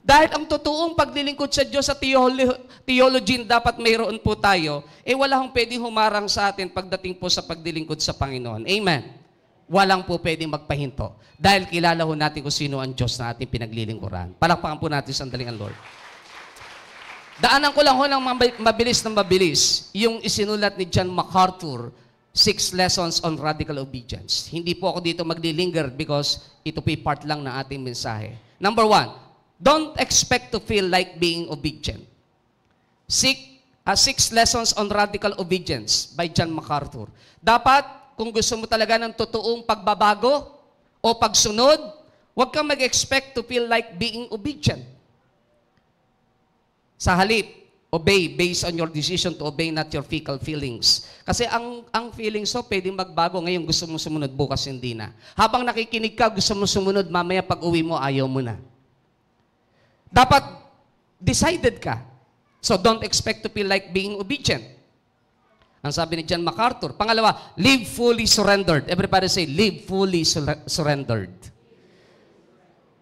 Speaker 1: Dahil ang totoong paglilingkod sa Diyos sa theology dapat mayroon po tayo, wala hong pwedeng humarang sa atin pagdating po sa paglilingkod sa Panginoon. Amen? Walang po pwedeng magpahinto. Dahil kilala ho natin kung sino ang Diyos na ating pinaglilingkuran. Palakpakan po natin sandaling ang Lord. Daanan ko lang ho ng mabilis yung isinulat ni John MacArthur, 6 Lessons on Radical Obedience. Hindi po ako dito maglilinger because ito po part lang ng ating mensahe. Number 1, don't expect to feel like being obedient. 6 Lessons on Radical Obedience by John MacArthur. Dapat, kung gusto mo talaga ng totoong pagbabago o pagsunod, huwag kang mag-expect to feel like being obedient. Sa halip, obey based on your decision to obey, not your fickle feelings. Kasi ang feelings pwedeng magbago. Ngayon gusto mo sumunod, bukas hindi na. Habang nakikinig ka, gusto mo sumunod, mamaya pag uwi mo, ayaw mo na. Dapat, decided ka. So don't expect to feel like being obedient. Ang sabi ni John MacArthur. Pangalawa, live fully surrendered. Everybody say, live fully surrendered.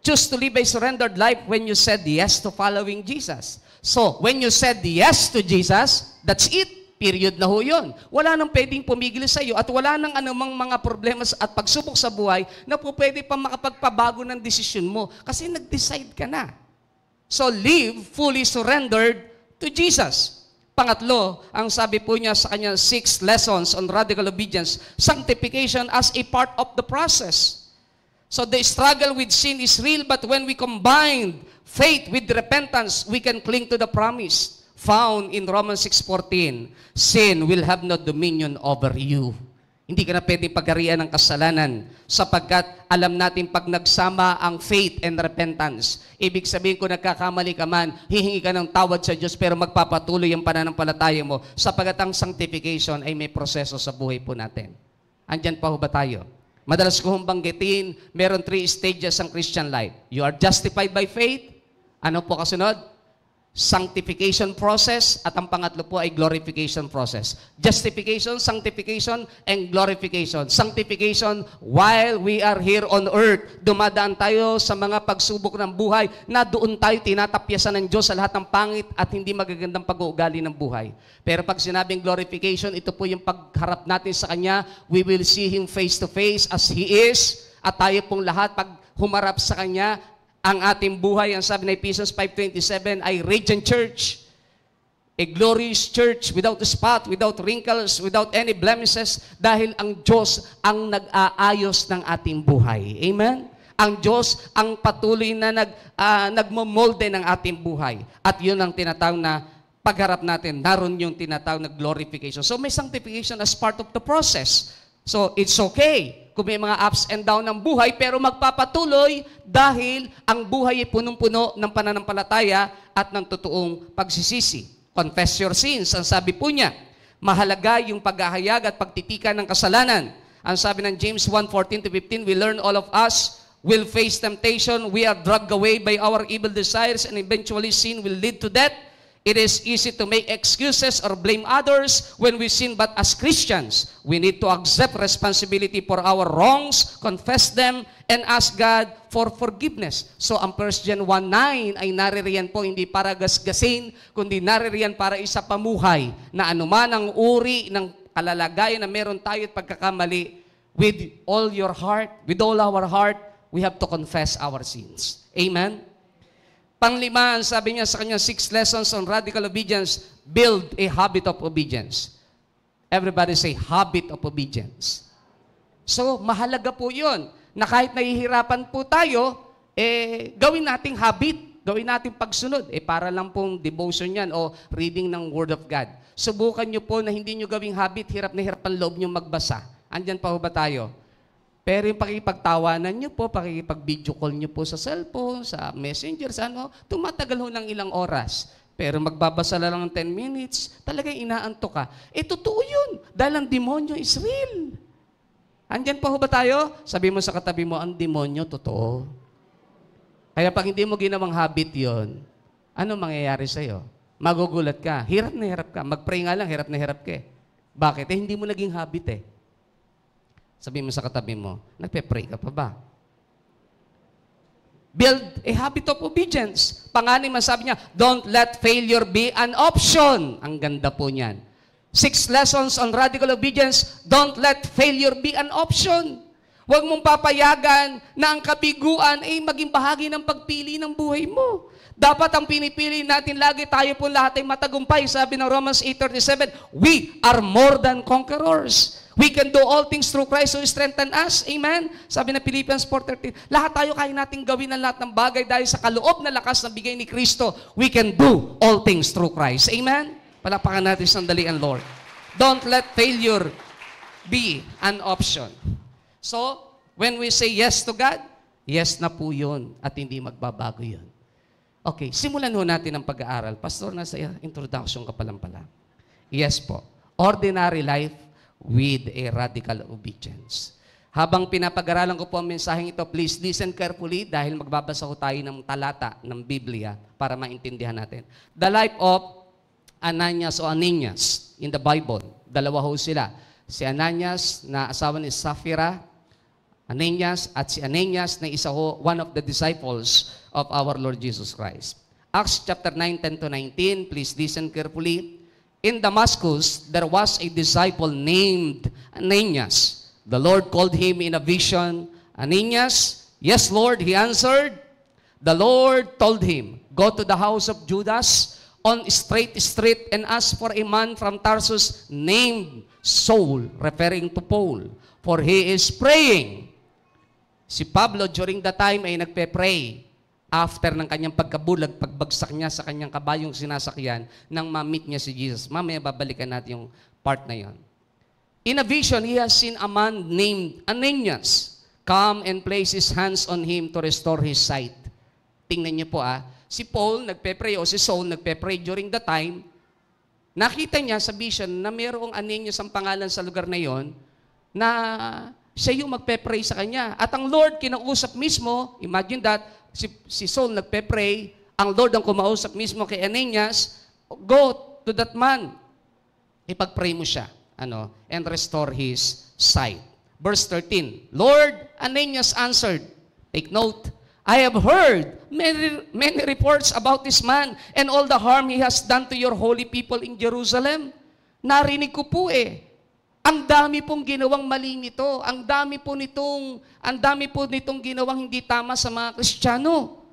Speaker 1: Choose to live a surrendered life when you said yes to following Jesus. So, when you said yes to Jesus, that's it. Period na ho yun. Wala nang pwedeng pumigil sa iyo at wala nang anumang mga problema at pagsubok sa buhay na po pwede pa makapagpabago ng desisyon mo kasi nag-decide ka na. So live fully surrendered to Jesus. Pangatlo, ang sabi po niya sa kanyang 6 lessons on radical obedience, sanctification as a part of the process. So the struggle with sin is real, but when we combine faith with repentance, we can cling to the promise found in Romans 6:14, sin will have no dominion over you. Hindi ka na pwedeng pagkarian ng kasalanan sapagkat alam natin pag nagsama ang faith and repentance, ibig sabihin kung nagkakamali ka man, hihingi ka ng tawad sa Diyos pero magpapatuloy ang pananampalataya mo sapagkat ang sanctification ay may proseso sa buhay po natin. Andyan pa ho ba tayo? Madalas ko hong banggitin, meron 3 stages ang Christian life. You are justified by faith. Ano po kasunod? Sanctification process, at ang pangatlo po ay glorification process. Justification, sanctification, and glorification. Sanctification, while we are here on earth, dumadaan tayo sa mga pagsubok ng buhay na doon tayo tinatapyasan ng Diyos sa lahat ng pangit at hindi magagandang pag-uugali ng buhay. Pero pag sinabing glorification, ito po yung pagharap natin sa Kanya, we will see Him face to face as He is, at tayo pong lahat pag humarap sa Kanya, ang ating buhay, ang sabi ng Ephesians 5:27, ay radiant church, a glorious church, without spot, without wrinkles, without any blemishes, dahil ang Diyos ang nag-aayos ng ating buhay. Amen? Ang Diyos ang patuloy na nagmomolde ng ating buhay. At yun ang tinatawag na pagharap natin, naroon yung tinatawag na glorification. So may sanctification as part of the process. So it's okay kung may mga ups and down ng buhay, pero magpapatuloy dahil ang buhay ay punong-puno ng pananampalataya at ng totoong pagsisisi. Confess your sins, ang sabi po niya. Mahalaga yung paghahayag at pagtitikan ng kasalanan. Ang sabi ng James 1:14-15, we learn all of us will face temptation, we are dragged away by our evil desires, and eventually sin will lead to death. It is easy to make excuses or blame others when we sin, but as Christians, we need to accept responsibility for our wrongs, confess them, and ask God for forgiveness. So ang 1 John 1:9 ay naririyan po hindi para gasgasin, kundi naririyan para isa pamuhay na anuman ang uri ng kalalagayan na meron tayo at pagkakamali, with all your heart, with all our heart, we have to confess our sins. Amen? Panglima, sabi niya sa kanyang 6 lessons on radical obedience, build a habit of obedience. Everybody say, habit of obedience. So, mahalaga po yun, na kahit nahihirapan po tayo, gawin nating habit, gawin nating pagsunod. Para lang pong devotion yan o reading ng Word of God. Subukan nyo po na hindi nyo gawing habit, hirap na hirap ang loob nyo magbasa. Andyan pa ho ba tayo? Pero yung pakikipagtawanan nyo po, pakikipag-video call nyo po sa cellphone, sa messenger, sa tumatagal ho ng ilang oras. Pero magbabasa lang ng 10 minutes, talagang inaantok ka. Totoo yun, dahil ang demonyo is real. Andyan pa ho ba tayo? Sabi mo sa katabi mo, ang demonyo, totoo. Kaya pag hindi mo ginawang habit yon, ano mangyayari sa'yo? Magugulat ka, hirap na hirap ka. Mag-pray nga lang, hirap na hirap ka. Bakit? Hindi mo naging habit Sabi mo sa katabi mo, nagpe-pray ka pa ba? Build a habit of obedience. Panganim, sabi niya, don't let failure be an option. Ang ganda po niyan. 6 lessons on radical obedience, don't let failure be an option. Huwag mong papayagan na ang kabiguan ay maging bahagi ng pagpili ng buhay mo. Dapat ang pinipili natin lagi, tayo po lahat ay matagumpay. Sabi ng Romans 8:37, we are more than conquerors. We can do all things through Christ who strengthens us. Amen? Sabi na Philippians 4:13, lahat tayo kaya natin gawin ang lahat ng bagay dahil sa kaloob na lakas na bigay ni Kristo. We can do all things through Christ. Amen? Palapakan natin sandali ang Lord. Don't let failure be an option. So, when we say yes to God, yes na po yun at hindi magbabago yun. Okay, simulan ho natin ang pag-aaral. Pastor, nasa introduction ka palang pala. Yes po. Ordinary life with a radical obedience. Habang pinapag-aralan ko po ang mensaheng ito, please listen carefully dahil magbabasa ko tayo ng talata ng Biblia para maintindihan natin. The life of Ananias o Ananias in the Bible. Dalawa ho sila. Si Ananias na asawa ni Sapphira, Ananias, at si Ananias na isa ho, one of the disciples of our Lord Jesus Christ. Acts chapter 9, 10-19, please listen carefully. in Damascus, there was a disciple named Ananias. The Lord called him in a vision. Ananias, yes, Lord, he answered. The Lord told him, go to the house of Judas on Straight Street and ask for a man from Tarsus named Saul, referring to Paul, for he is praying. Si Pablo during the time ay nagpe-pray after ng kanyang pagkabulag, pagbagsak niya sa kanyang kabayong sinasakyan nang ma-meet niya si Jesus. Mamaya babalikan natin yung part na yon. In a vision, he has seen a man named Ananias come and place his hands on him to restore his sight. Tingnan niyo po si Paul nagpe-pray o si Saul nagpe-pray during the time, nakita niya sa vision na mayroong Ananias ang pangalan sa lugar na yon na siya yung magpe-pray sa kanya. At ang Lord kinausap mismo, imagine that, si Saul nagpe-pray, ang Lord ang kumausap mismo kay Ananias, go to that man, ipag-pray mo siya, and restore his sight. Verse 13, Lord, Ananias answered, take note, I have heard many reports about this man and all the harm he has done to your holy people in Jerusalem. Narinig ko po ang dami pong ginawang mali nito. Ang dami po nitong ginawang hindi tama sa mga Kristiyano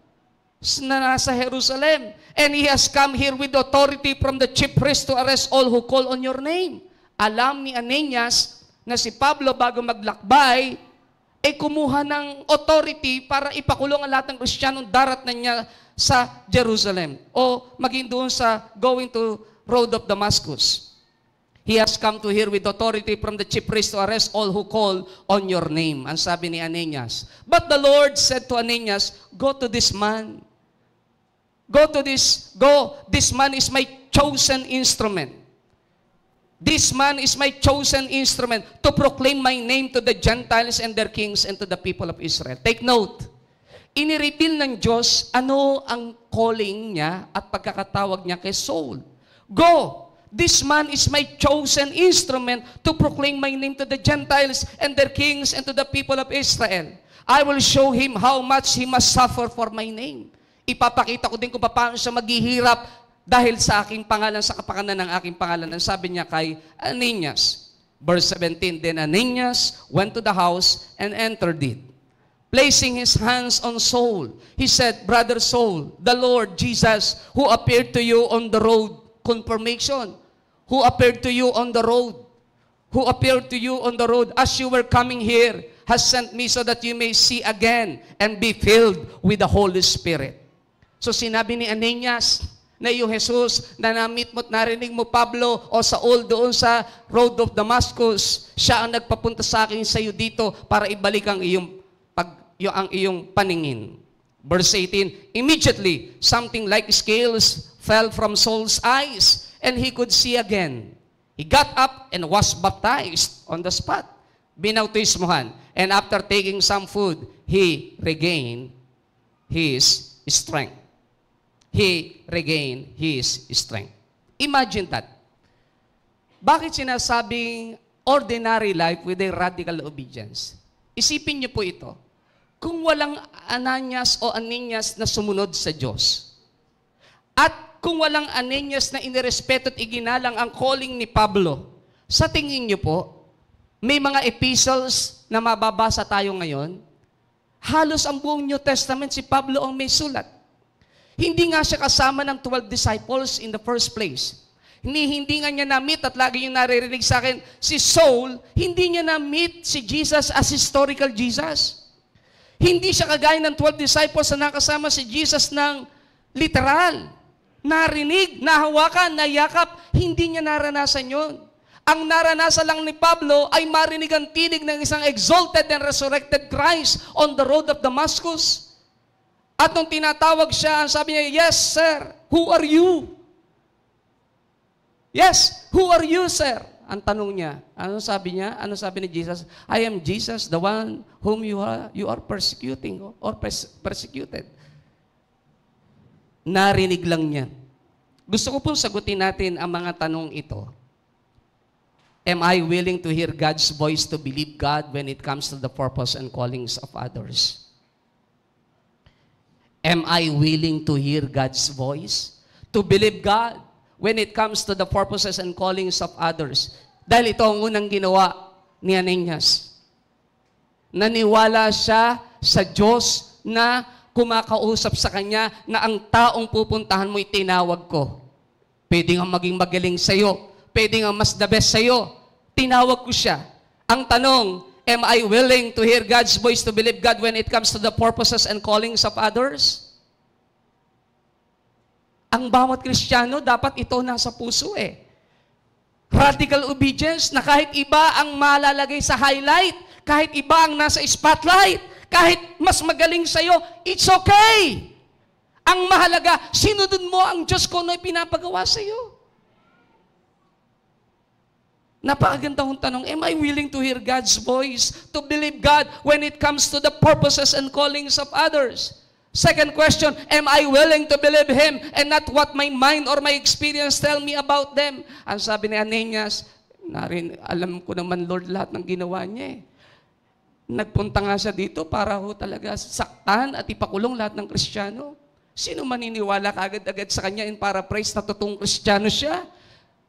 Speaker 1: na nasa Jerusalem. And he has come here with authority from the chief priest to arrest all who call on your name. Alam ni Ananias na si Pablo bago maglakbay, kumuha ng authority para ipakulong ang lahat ng Kristiyanong darat na niya sa Jerusalem o maging doon sa going to road of Damascus. He has come to here with authority from the chief priest to arrest all who call on your name. Ang sabi ni Ananias. But the Lord said to Ananias, go to this man. Go. This man is my chosen instrument. This man is my chosen instrument to proclaim my name to the Gentiles and their kings and to the people of Israel. Take note, inireveal ng Diyos ano ang calling niya at pagkakatawag niya kay Saul. Go! This man is my chosen instrument to proclaim my name to the Gentiles and their kings and to the people of Israel. I will show him how much he must suffer for my name. Ipapakita ko din kung paano siya maghihirap dahil sa aking pangalan, sa kapakanan ng aking pangalan. Ang sabi niya kay Ananias. Verse 17, then Ananias went to the house and entered it. Placing his hands on Saul, he said, Brother Saul, the Lord Jesus, who appeared to you on the road, confirmation, who appeared to you on the road, who appeared to you on the road as you were coming here, has sent me so that you may see again and be filled with the Holy Spirit. So sinabi ni Ananias, na yung Jesus na na-meet mo at narinig mo, Pablo o Saul doon sa road of Damascus, siya ang nagpapunta sa akin sa iyo dito para ibalik ang iyong paningin. Verse 18, immediately, something like scales fell from Saul's eyes and he could see again. He got up and was baptized on the spot. Binautismohan. And after taking some food, he regained his strength. He regained his strength. Imagine that. Bakit sinasabing ordinary life with a radical obedience? Isipin niyo po ito. Kung walang Ananias o Ananias na sumunod sa Diyos, at kung walang Ananias na inirespeto at iginalang ang calling ni Pablo, sa tingin niyo po, may mga epistles na mababasa tayo ngayon, halos ang buong New Testament si Pablo ang may sulat. Hindi nga siya kasama ng 12 disciples in the first place. Hindi nga niya na-meet at lagi yung naririnig sa akin, si Saul, hindi niya na-meet si Jesus as historical Jesus. Hindi siya kagaya ng 12 disciples na nakasama si Jesus ng literal. Narinig, nahawakan, nayakap, hindi niya naranasan yon. Ang naranasan lang ni Pablo ay marinig ang tinig ng isang exalted and resurrected Christ on the road of Damascus. At nung tinatawag siya, sabi niya, yes, sir, who are you? Yes, who are you, sir? Ang tanong niya, ano sabi niya? Ano sabi ni Jesus? I am Jesus, the one whom you are persecuting or persecuted. Narinig lang niya. Gusto ko pong sagutin natin ang mga tanong ito. Am I willing to hear God's voice to believe God when it comes to the purpose and callings of others? Am I willing to hear God's voice? To believe God when it comes to the purposes and callings of others. Dahil ito ang unang ginawa ni Ananias. Naniwala siya sa Diyos na kumakausap sa kanya na ang taong pupuntahan mo itinawag ko. Pwede nga maging magaling sa'yo. Pwede nga mas the best sa'yo. Tinawag ko siya. Ang tanong, am I willing to hear God's voice, to believe God when it comes to the purposes and callings of others? Ang bawat Kristiyano, dapat ito nasa puso eh. Radical obedience na kahit iba ang malalagay sa highlight, kahit iba ang nasa spotlight, kahit mas magaling sa'yo, it's okay. Ang mahalaga, sinunod mo ang Diyos kung ano pinapagawa sa'yo. Napakagandang tanong, am I willing to hear God's voice, to believe God when it comes to the purposes and callings of others? Second question, am I willing to believe Him and not what my mind or my experience tell me about them? Ang sabi ni Ananias, alam ko naman Lord lahat ng ginawa niya eh. Nagpunta nga siya dito para ho talaga saktan at ipakulong lahat ng Kristiyano. Sino maniniwala kaagad-agad sa kanya in paraphrase na totoong Kristiyano siya?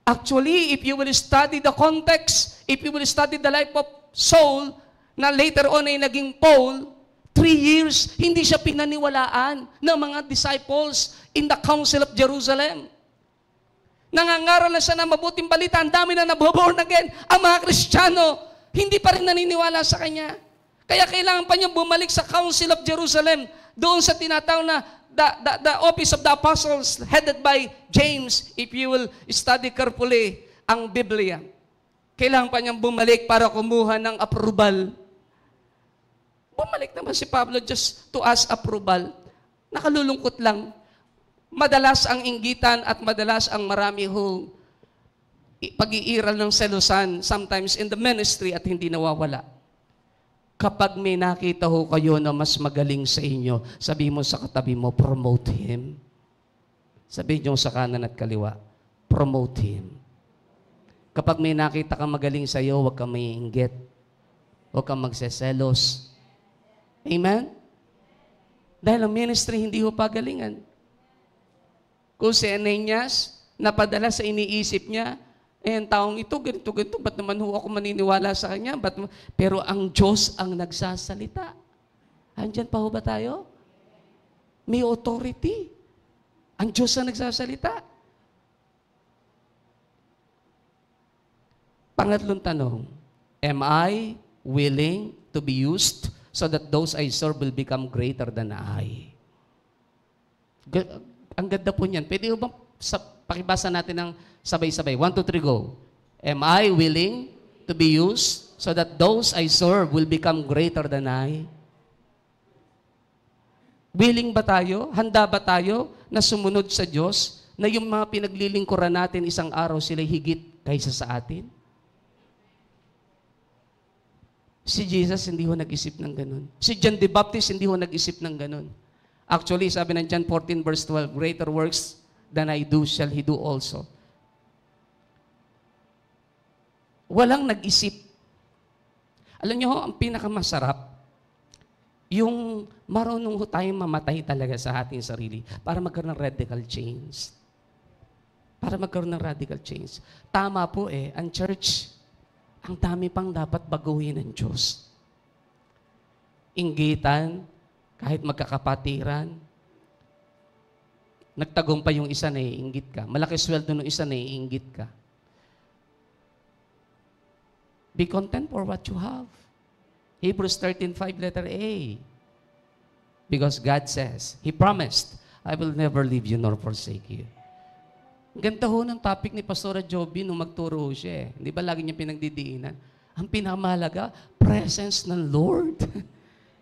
Speaker 1: Actually, if you will study the context, if you will study the life of Saul, na later on ay naging Paul, 3 years, hindi siya pinaniwalaan ng mga disciples in the Council of Jerusalem. Nangangaral na siya ng mabuting balita, ang dami na naboborn again. Ang mga Kristiyano, hindi pa rin naniniwala sa kanya. Kaya kailangan pa niya bumalik sa Council of Jerusalem, doon sa tinatawag na the office of the apostles headed by James, if you will study carefully ang Biblia. Kailangan pa niyang bumalik para kumuha ng approval. Bumalik naman si Pablo just to ask approval. Nakalulungkot lang. Madalas ang inggitan at madalas ang marami hong pag-iiral ng selusan sometimes in the ministry at hindi nawawala. Kapag may nakita ho kayo na mas magaling sa inyo, sabihin mo sa katabi mo, promote him. Sabihin nyo sa kanan at kaliwa, promote him. Kapag may nakita kang magaling sa iyo, huwag kang maiinggit. Huwag kang magseselos. Amen? Dahil ang ministry hindi ho pagalingan. Kung si Ananias, napadala sa iniisip niya, ang taong ito, ganito, ba't naman ho ako maniniwala sa kanya? Pero ang Diyos ang nagsasalita. Andyan pa ho ba tayo? May authority. Ang Diyos ang nagsasalita. Pangatlong tanong, am I willing to be used so that those I serve will become greater than I? Ang ganda po niyan. Pwede ba pakibasa natin ng sabay-sabay? 1, 2, 3, go. Am I willing to be used so that those I serve will become greater than I? Willing ba tayo? Handa ba tayo na sumunod sa Diyos na yung mga pinaglilingkuran natin isang araw sila higit kaysa sa atin? Si Jesus hindi ho nag-isip ng ganun. Si John the Baptist hindi ho nag-isip ng ganun. Actually, sabi ng John 14 verse 12, greater works than I do shall he do also. Walang nag-isip. Alam niyo ho, ang pinakamasarap, yung marunong ho tayong mamatay talaga sa ating sarili para magkaroon ng radical change. Para magkaroon ng radical change. Tama po ang church, ang dami pang dapat baguhin ng Diyos. Inggitan, kahit magkakapatiran, nagtagumpay yung isa, naiinggit ka. Malaki sweldo ng isa, naiinggit ka. Be content for what you have. Hebrews 13:5, letter A. Because God says, He promised, I will never leave you nor forsake you. Ganda ho ng topic ni Pastora Joby nung magturo siya. Hindi ba lagi niya pinagdidiinan? Ang pinakamahalaga, presence ng Lord.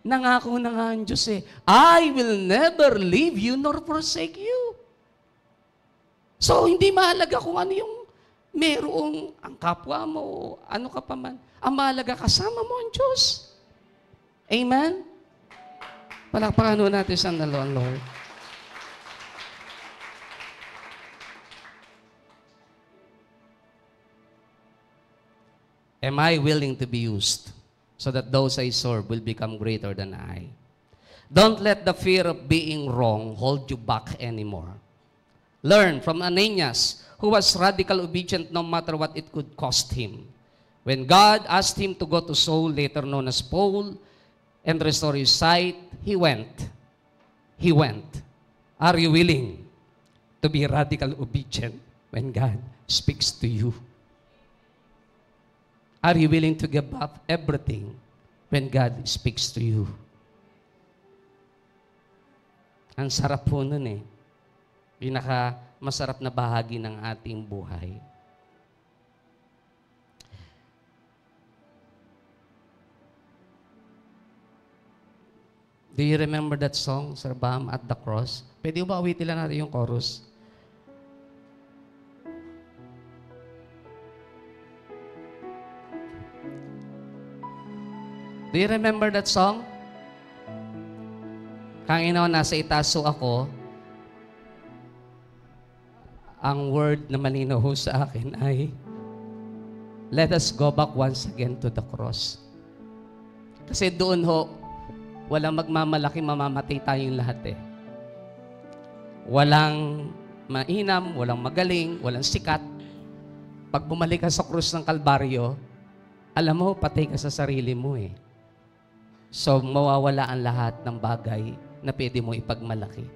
Speaker 1: Nangako na nga ang Diyos I will never leave you nor forsake you. So, hindi mahalaga kung ano yung merong ang kapwa mo, ano ka pa man. Ang mahalaga, kasama mo ang Diyos. Amen? Palakpakan natin sa Lord. Am I willing to be used so that those I serve will become greater than I? Don't let the fear of being wrong hold you back anymore. Learn from Ananias, who was radical obedient no matter what it could cost him. When God asked him to go to Saul, later known as Paul, and restore his sight, he went. He went. Are you willing to be radical obedient when God speaks to you? Are you willing to give up everything when God speaks to you? Ang sarap po nun eh. Pinaka masarap na bahagi ng ating buhay. Do you remember that song, Sir Bam, At the Cross? Pwede ba awitin lang natin yung chorus? Do you remember that song? Kanginoon, nasa itaso ako, ang word na malinaw sa akin ay, let us go back once again to the cross. Kasi doon ho, walang magmamalaki, mamamatay tayong lahat eh. Walang mainam, walang magaling, walang sikat. Pag bumalik ka sa krus ng Kalbaryo, alam mo, patay ka sa sarili mo eh. So, mawawala ang lahat ng bagay na pwede mo ipagmalaki.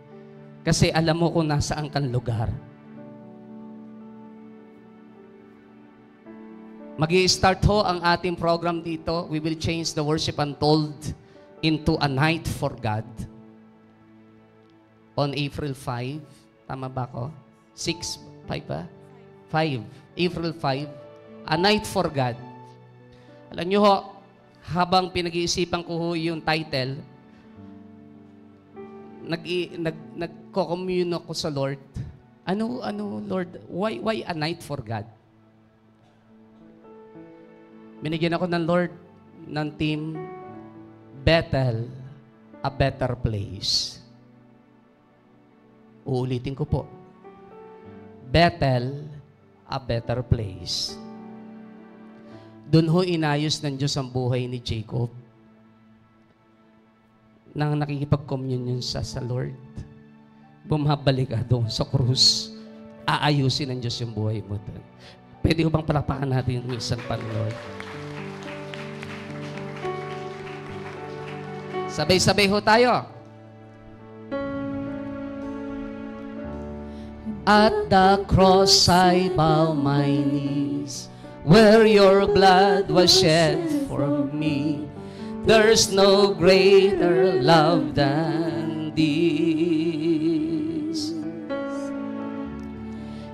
Speaker 1: Kasi alam mo kung nasaan kang lugar. Mag-i-start ho ang ating program dito. We will change the worship untold into a night for God. On April 5. Tama ba ako? 6? 5 ba? 5. April 5. A night for God. Alam nyo ho, habang pinag-iisipan ko ho yung title, nagko-commune ako sa Lord. Ano, Lord? Why a night for God? Binigyan ako ng Lord ng team, Bethel, a better place. Uulitin ko po. Bethel, a better place. Doon ho inayos ng Diyos ang buhay ni Jacob. Nang nakikipag-communion siya sa Lord, bumabalik ka doon sa krus. Aayusin ng Diyos yung buhay mo doon. Pwede ko bang palakpakan natin yung isang Lord? Sabay-sabay ho tayo. At the cross I bow my knees, where your blood was shed for me. There's no greater love than this.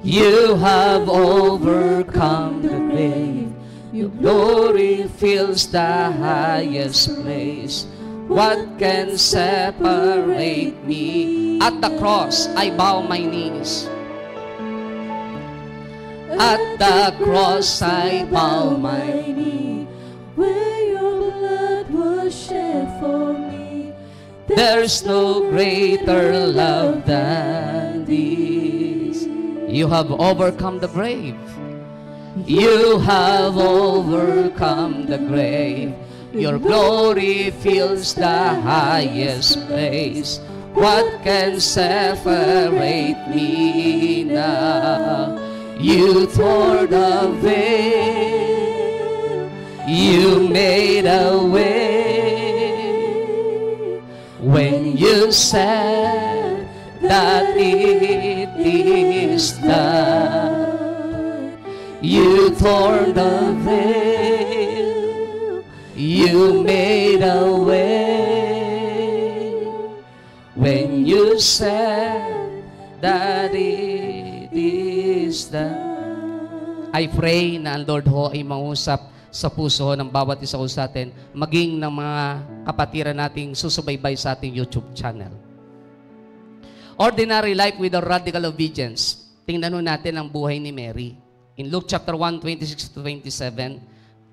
Speaker 1: You have overcome the grave. Your glory fills the highest place. What can separate me? At the cross, I bow my knees. At the cross, I bow my knees.
Speaker 2: Where your blood was shed for me.
Speaker 1: There's no greater love than this. You have overcome the grave. You have overcome the grave. Your glory fills the highest place. What can separate me now? You tore the veil. You made a way. When you said that it is done, you tore the veil. You made a way when you said that it is done. I pray na ang Lord ho ay mangusap sa puso ng bawat isa sa atin, maging ng mga kapatiran nating susubaybay sa ating YouTube channel. Ordinary life with a radical obedience. Tingnan natin ang buhay ni Mary. In Luke chapter 1, 26-27,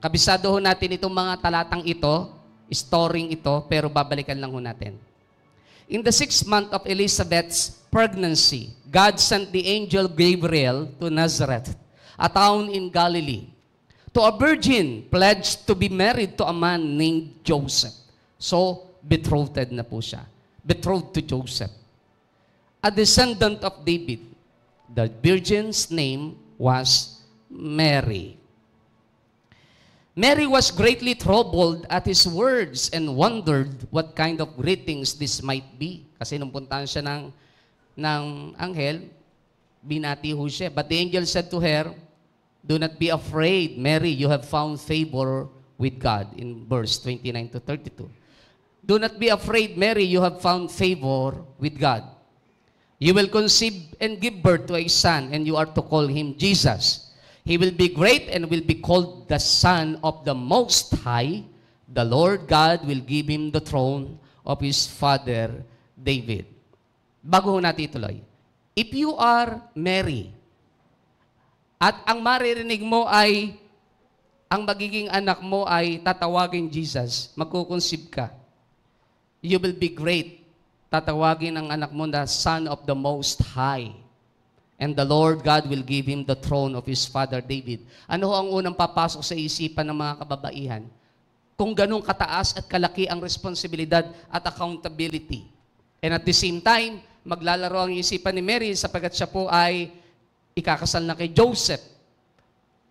Speaker 1: kabisado ho natin itong mga talatang ito, storing ito, pero babalikan lang ho natin. In the 6th month of Elizabeth's pregnancy, God sent the angel Gabriel to Nazareth, a town in Galilee, to a virgin pledged to be married to a man named Joseph. So, betrothed na po siya. Betrothed to Joseph. A descendant of David. The virgin's name was Mary. Mary was greatly troubled at his words and wondered what kind of greetings this might be. Kasi nung puntahan siya ng anghel, binati ho siya. But the angel said to her, "Do not be afraid, Mary, you have found favor with God." In verse 29 to 32. Do not be afraid, Mary, you have found favor with God. You will conceive and give birth to a son, and you are to call him Jesus. He will be great and will be called the Son of the Most High. The Lord God will give him the throne of his father David. Bago natin ituloy, if you are Mary, at ang maririnig mo ay, ang magiging anak mo ay tatawagin Jesus, magkukonsib ka. You will be great. Tatawagin ang anak mo na Son of the Most High. And the Lord God will give him the throne of his father David. Ano ang unang papasok sa isipan ng mga kababaihan? Kung ganun kataas at kalaki ang responsibilidad at accountability. And at the same time, maglalaro ang isipan ni Mary sapagkat siya po ay ikakasal na kay Joseph.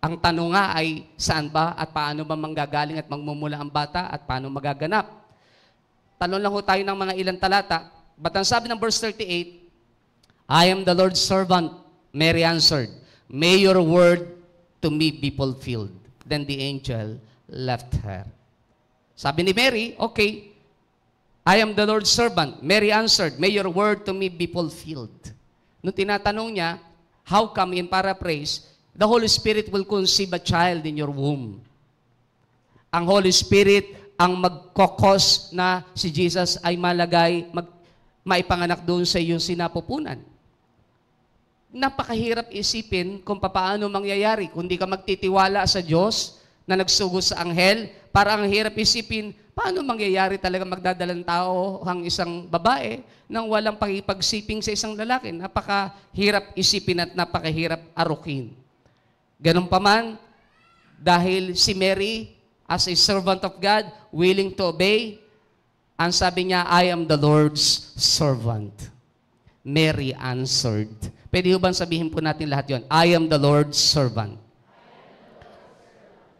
Speaker 1: Ang tanong nga ay saan ba at paano ba manggagaling at magmumula ang bata at paano magaganap? Tanong lang ho tayo ng mga ilang talata. But ang sabi ng verse 38, I am the Lord's servant. Mary answered, may your word to me be fulfilled. Then the angel left her. Sabi ni Mary, okay, I am the Lord's servant. Mary answered, may your word to me be fulfilled. Nung tinatanong niya, how come in paraphrase, the Holy Spirit will conceive a child in your womb. Ang Holy Spirit ang magkokos na si Jesus ay maipanganak doon sa iyong sinapupunan. Napakahirap isipin kung paano mangyayari. Kung di ka magtitiwala sa Diyos na nagsugo sa anghel, parang ang hirap isipin, paano mangyayari talaga magdadalang tao ang isang babae nang walang pakipagsiping sa isang lalaki? Napakahirap isipin at napakahirap arukin. Ganun pa man, dahil si Mary, as a servant of God, willing to obey, ang sabi niya, I am the Lord's servant. Mary answered. Pwede ba sabihin po natin lahat yon? I am the Lord's servant.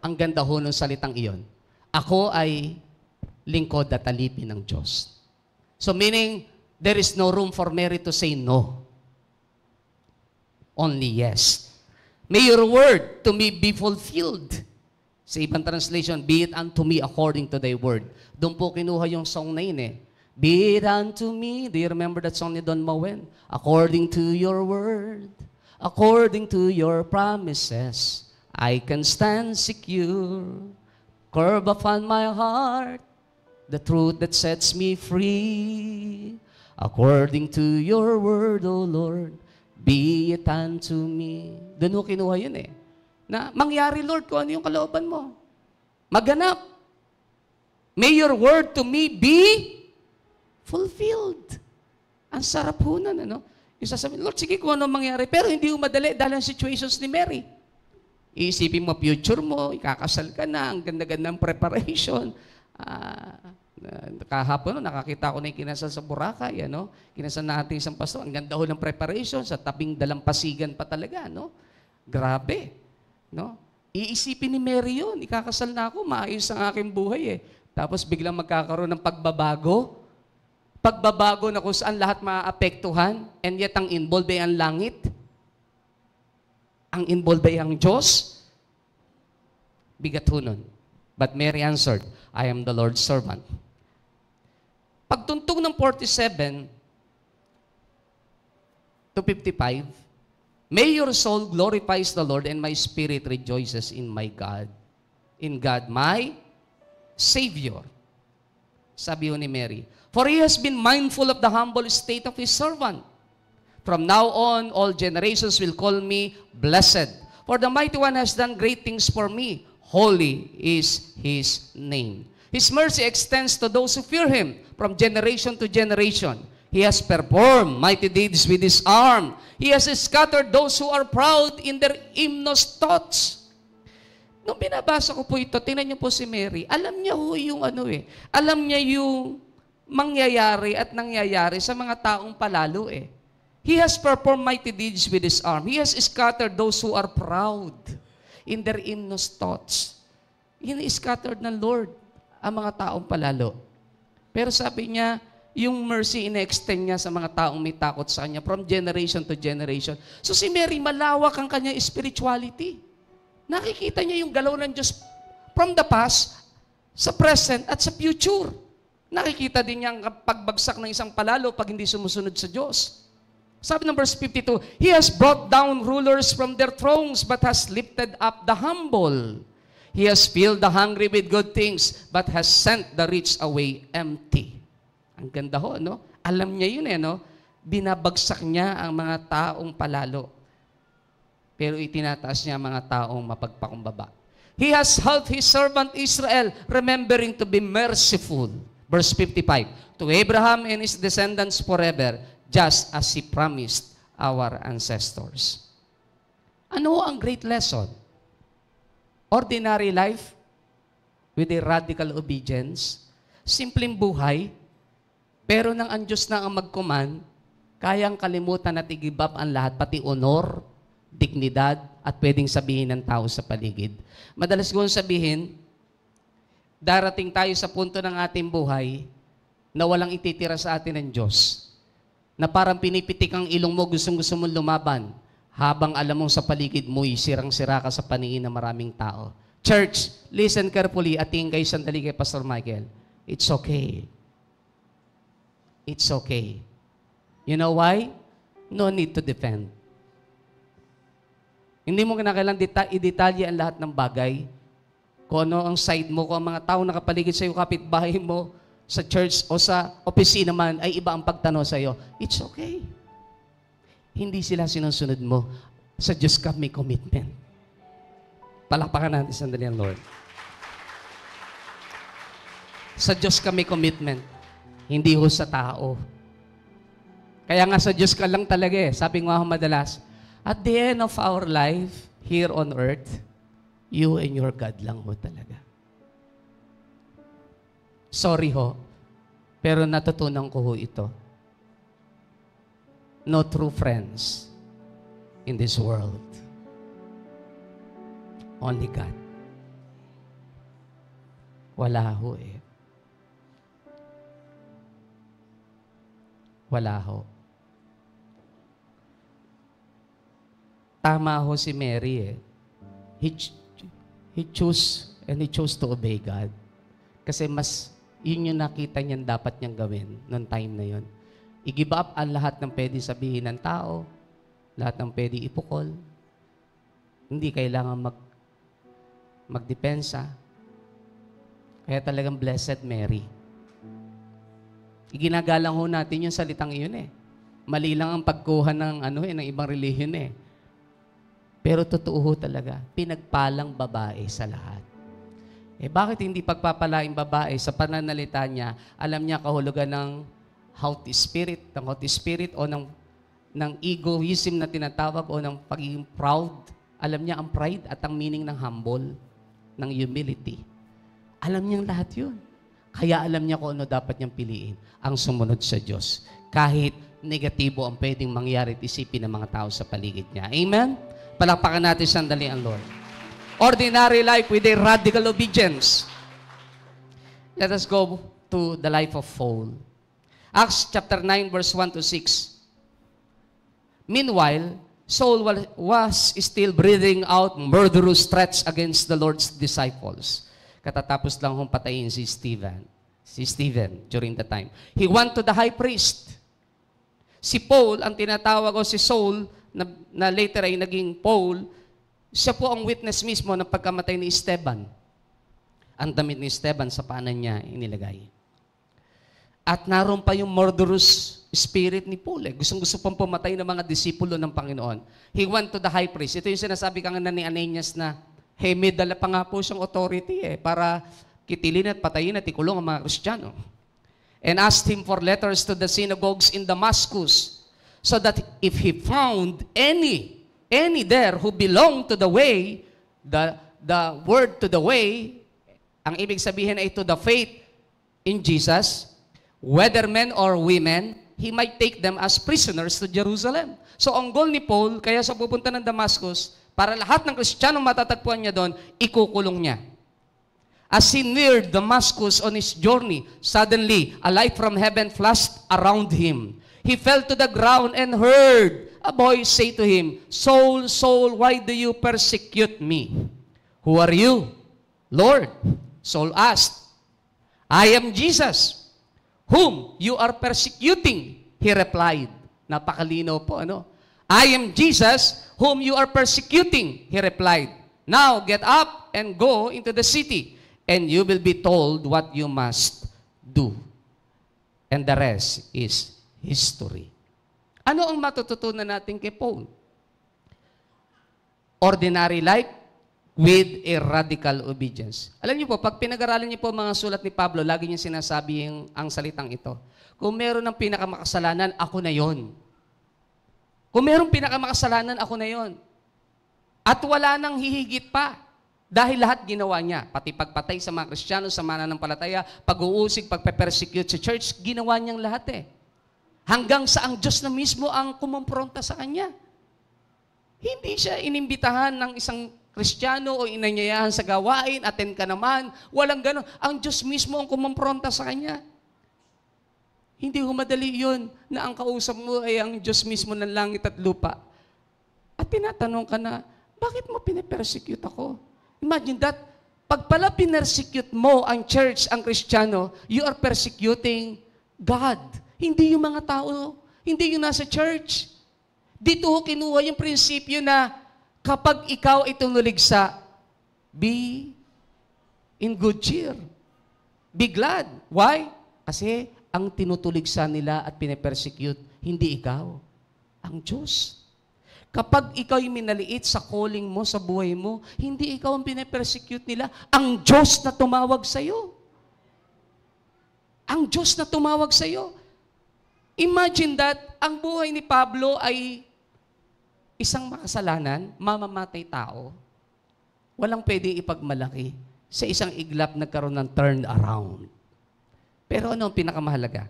Speaker 1: Ang ganda ho ng salitang iyon. Ako ay lingkod at alipin ng Diyos. So meaning, there is no room for Mary to say no. Only yes. May your word to me be fulfilled. Sa ibang translation, be it unto me according to thy word. Doon po kinuha yung song na yun eh. Be it unto me. Do you remember that song ni Don Moen? According to your word, according to your promises, I can stand secure. Curb upon my heart, the truth that sets me free. According to your word, O Lord, be it unto me. Doon po kinuha yun eh. Na mangyari, Lord, kung ano yung kalooban mo. Maganap. May your word to me be fulfilled. Ang sarap ho nun, ano? Yung sasabihin, Lord, sige kung ano mangyari. Pero hindi mo madali dahil ang situations ni Mary. Iisipin mo future mo, ikakasal ka na, ang ganda-ganda ng preparation. Kahapon, nakakita ko na yung kinasal sa Boracay, ano? Kinasal natin isang pastor. Ang ganda ho ng preparation, sa tabing dalampasigan pa talaga, no? Grabe. No? Iisipin ni Mary yun, ikakasal na ako, maayos ang aking buhay eh. Tapos biglang magkakaroon ng pagbabago. Pagbabago na kung saan lahat maapektuhan, and yet ang involved ay ang langit. Ang involved ay ang Diyos. Bigat ho nun. But Mary answered, I am the Lord's servant. Pagtuntong ng 47 to 55, may your soul glorifies the Lord, and my spirit rejoices in my God. In God, my Savior. Sabi ni Mary, for He has been mindful of the humble state of His servant. From now on, all generations will call me blessed. For the Mighty One has done great things for me. Holy is His name. His mercy extends to those who fear Him from generation to generation. He has performed mighty deeds with His arm. He has scattered those who are proud in their imnos thoughts. Nung binabasa ko po ito, tingnan niyo po si Mary, alam niya ho yung alam niya yung mangyayari at nangyayari sa mga taong palalo eh. He has performed mighty deeds with His arm. He has scattered those who are proud in their inmost thoughts. Ini-scattered ng Lord ang mga taong palalo. Pero sabi niya, yung mercy ina-extend niya sa mga taong may takot sa Kanya from generation to generation. So si Mary, malawak ang kanyang spirituality. Nakikita niya yung galaw ng Diyos from the past, sa present, at sa future. Nakikita din niya ang pagbagsak ng isang palalo pag hindi sumusunod sa Diyos. Sabi ng verse 52, He has brought down rulers from their thrones, but has lifted up the humble. He has filled the hungry with good things, but has sent the rich away empty. Ang ganda ho, no? Alam niya yun no? Binabagsak niya ang mga taong palalo. Pero itinataas niya ang mga taong mapagpakumbaba. He has helped His servant Israel, remembering to be merciful. Verse 55, to Abraham and his descendants forever, just as He promised our ancestors. Ano ang great lesson? Ordinary life with a radical obedience, simpleng buhay, pero nang ang Diyos na ang mag-command, kayang kalimutan at i-give up ang lahat, pati honor, dignidad, at pwedeng sabihin ng tao sa paligid. Madalas kong sabihin, darating tayo sa punto ng ating buhay na walang ititira sa atin ng Diyos. Na parang pinipitik ang ilong mo, gustong-gusto mong lumaban, habang alam mong sa paligid mo'y sirang-sira ka sa paningin ng maraming tao. Church, listen carefully at tingin kayo sandali kay Pastor Michael. It's okay. It's okay. You know why? No need to defend. Hindi mo kinakailangan i-detalye ang lahat ng bagay. Kung ano ang side mo, kung ang mga tao nakapaligid sa iyo, kapitbahay mo, sa church o sa opisina man, ay iba ang pagtanaw sa iyo. It's okay. Hindi sila sinusunod mo. Sa Diyos ka may commitment. Palakpakan natin sandali ang Lord. Sa Diyos ka may commitment. Hindi ho sa tao. Kaya nga sa Diyos ka lang talaga Sabi nga ho madalas, at the end of our life here on earth, you and your God lang ho talaga. Sorry ho, pero natutunan ko ho ito. No true friends in this world. Only God. Wala ho Wala ho. Tama ho si Mary He chose to obey God. Kasi yun yung nakita niyan dapat niyang gawin noong time na yun. I-give up ang lahat ng pwede sabihin ng tao, lahat ng pwede ipukol. Hindi kailangan magdepensa. Kaya talagang Blessed Mary. Iginagalang ho natin yung salitang iyon Mali lang ang pagkuha ng ng ibang relihiyon Pero totoo ho talaga, pinagpalang babae sa lahat. Bakit hindi pagpapalaing babae sa pananalita niya, alam niya kahulugan ng haughty spirit o ng egoism na tinatawag o ng pagiging proud. Alam niya ang pride at ang meaning ng humble, ng humility. Alam niya lahat yun. Kaya alam niya kung ano dapat niyang piliin, ang sumunod sa Diyos. Kahit negatibo ang pwedeng mangyari at isipin ng mga tao sa paligid niya. Amen? Palakpakan natin sandali ang Lord. Ordinary life with a radical obedience. Let us go to the life of Paul. Acts chapter 9 verse 1 to 6. Meanwhile, Saul was still breathing out murderous threats against the Lord's disciples. Katatapos lang hong patayin si Stephen during the time. He went to the high priest. Si Paul, ang tinatawag o si Saul, na later ay naging Paul, siya po ang witness mismo ng pagkamatay ni Esteban. Ang damit ni Esteban sa paanan niya inilagay. At naroon pa yung murderous spirit ni Paul. Gustong-gusto pang pumatay ng mga disipulo ng Panginoon. He went to the high priest. Ito yung sinasabi kanina ni Ananias na, may dala pa nga po siyang authority para kitilin at patayin at ikulong ang mga Kristiyano. And asked him for letters to the synagogues in Damascus, so that if he found any there who belonged to the way, the word to the way, ang ibig sabihin ay to the faith in Jesus, whether men or women, he might take them as prisoners to Jerusalem. So ang goal ni Paul, kaya sa pupunta ng Damascus, para lahat ng Kristiyanong matatagpuan niya doon, ikukulong niya. As he neared Damascus on his journey, suddenly a light from heaven flashed around him. He fell to the ground and heard a voice say to him, Saul, Saul, why do you persecute me? Who are you, Lord? Saul asked. I am Jesus, whom you are persecuting, he replied. Napakalinaw po, ano? I am Jesus, whom you are persecuting, he replied. Now get up and go into the city, and you will be told what you must do. And the rest is history. Ano ang matututunan natin kay Paul? Ordinary life with a radical obedience. Alam niyo po, pag pinag-aralan niyo po mga sulat ni Pablo, lagi niya sinasabi ang salitang ito. Kung meron ng pinakamakasalanan, ako na yon. Kung meron pinakamakasalanan, ako na yon. At wala nang hihigit pa. Dahil lahat ginawa niya. Pati pagpatay sa mga Kristiyano, sa mananampalataya, pag-uusig, pagpe-persecute sa church, ginawa niyang lahat eh. Hanggang sa ang Diyos na mismo ang kumompronta sa kanya. Hindi siya inimbitahan ng isang Kristiyano o inanyayahan sa gawain, attend ka naman. Walang ganon. Ang Diyos mismo ang kumompronta sa kanya. Hindi humadali yun na ang kausap mo ay ang Diyos mismo ng langit at lupa. At tinatanong ka na, bakit mo pinapersecute ako? Imagine that, pag pala pinersecute mo ang church, ang Kristiyano, you are persecuting God. Hindi yung mga tao, hindi yung nasa church. Dito kinuha yung prinsipyo na kapag ikaw ay tumuligsa, be in good cheer. Be glad. Why? Kasi ang tinutuligsa nila at pinepersecute, hindi ikaw, ang Diyos. Kapag ikaw ay minaliit sa calling mo, sa buhay mo, hindi ikaw ang pinepersecute nila, ang Diyos na tumawag sa iyo. Ang Diyos na tumawag sa iyo. Imagine that, ang buhay ni Pablo ay isang makasalanan, mamamatay tao, walang pwedeng ipagmalaki. Sa isang iglap, nagkaroon ng turn around. Pero ano ang pinakamahalaga?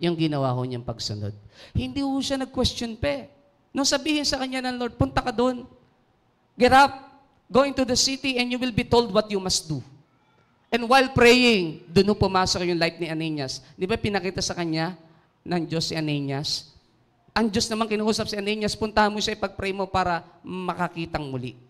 Speaker 1: Yung ginawa ho niyang pagsunod. Hindi ho siya nag-question pa. Nung sabihin sa kanya ng Lord, punta ka doon. Get up, go into the city, and you will be told what you must do. And while praying, doon ho pumasok yung life ni Ananias. Di ba pinakita sa kanya ng Diyos si Ananias? Ang Diyos naman kinuusap si Ananias, puntahan mo siya, ipag-pray mo para makakitang muli.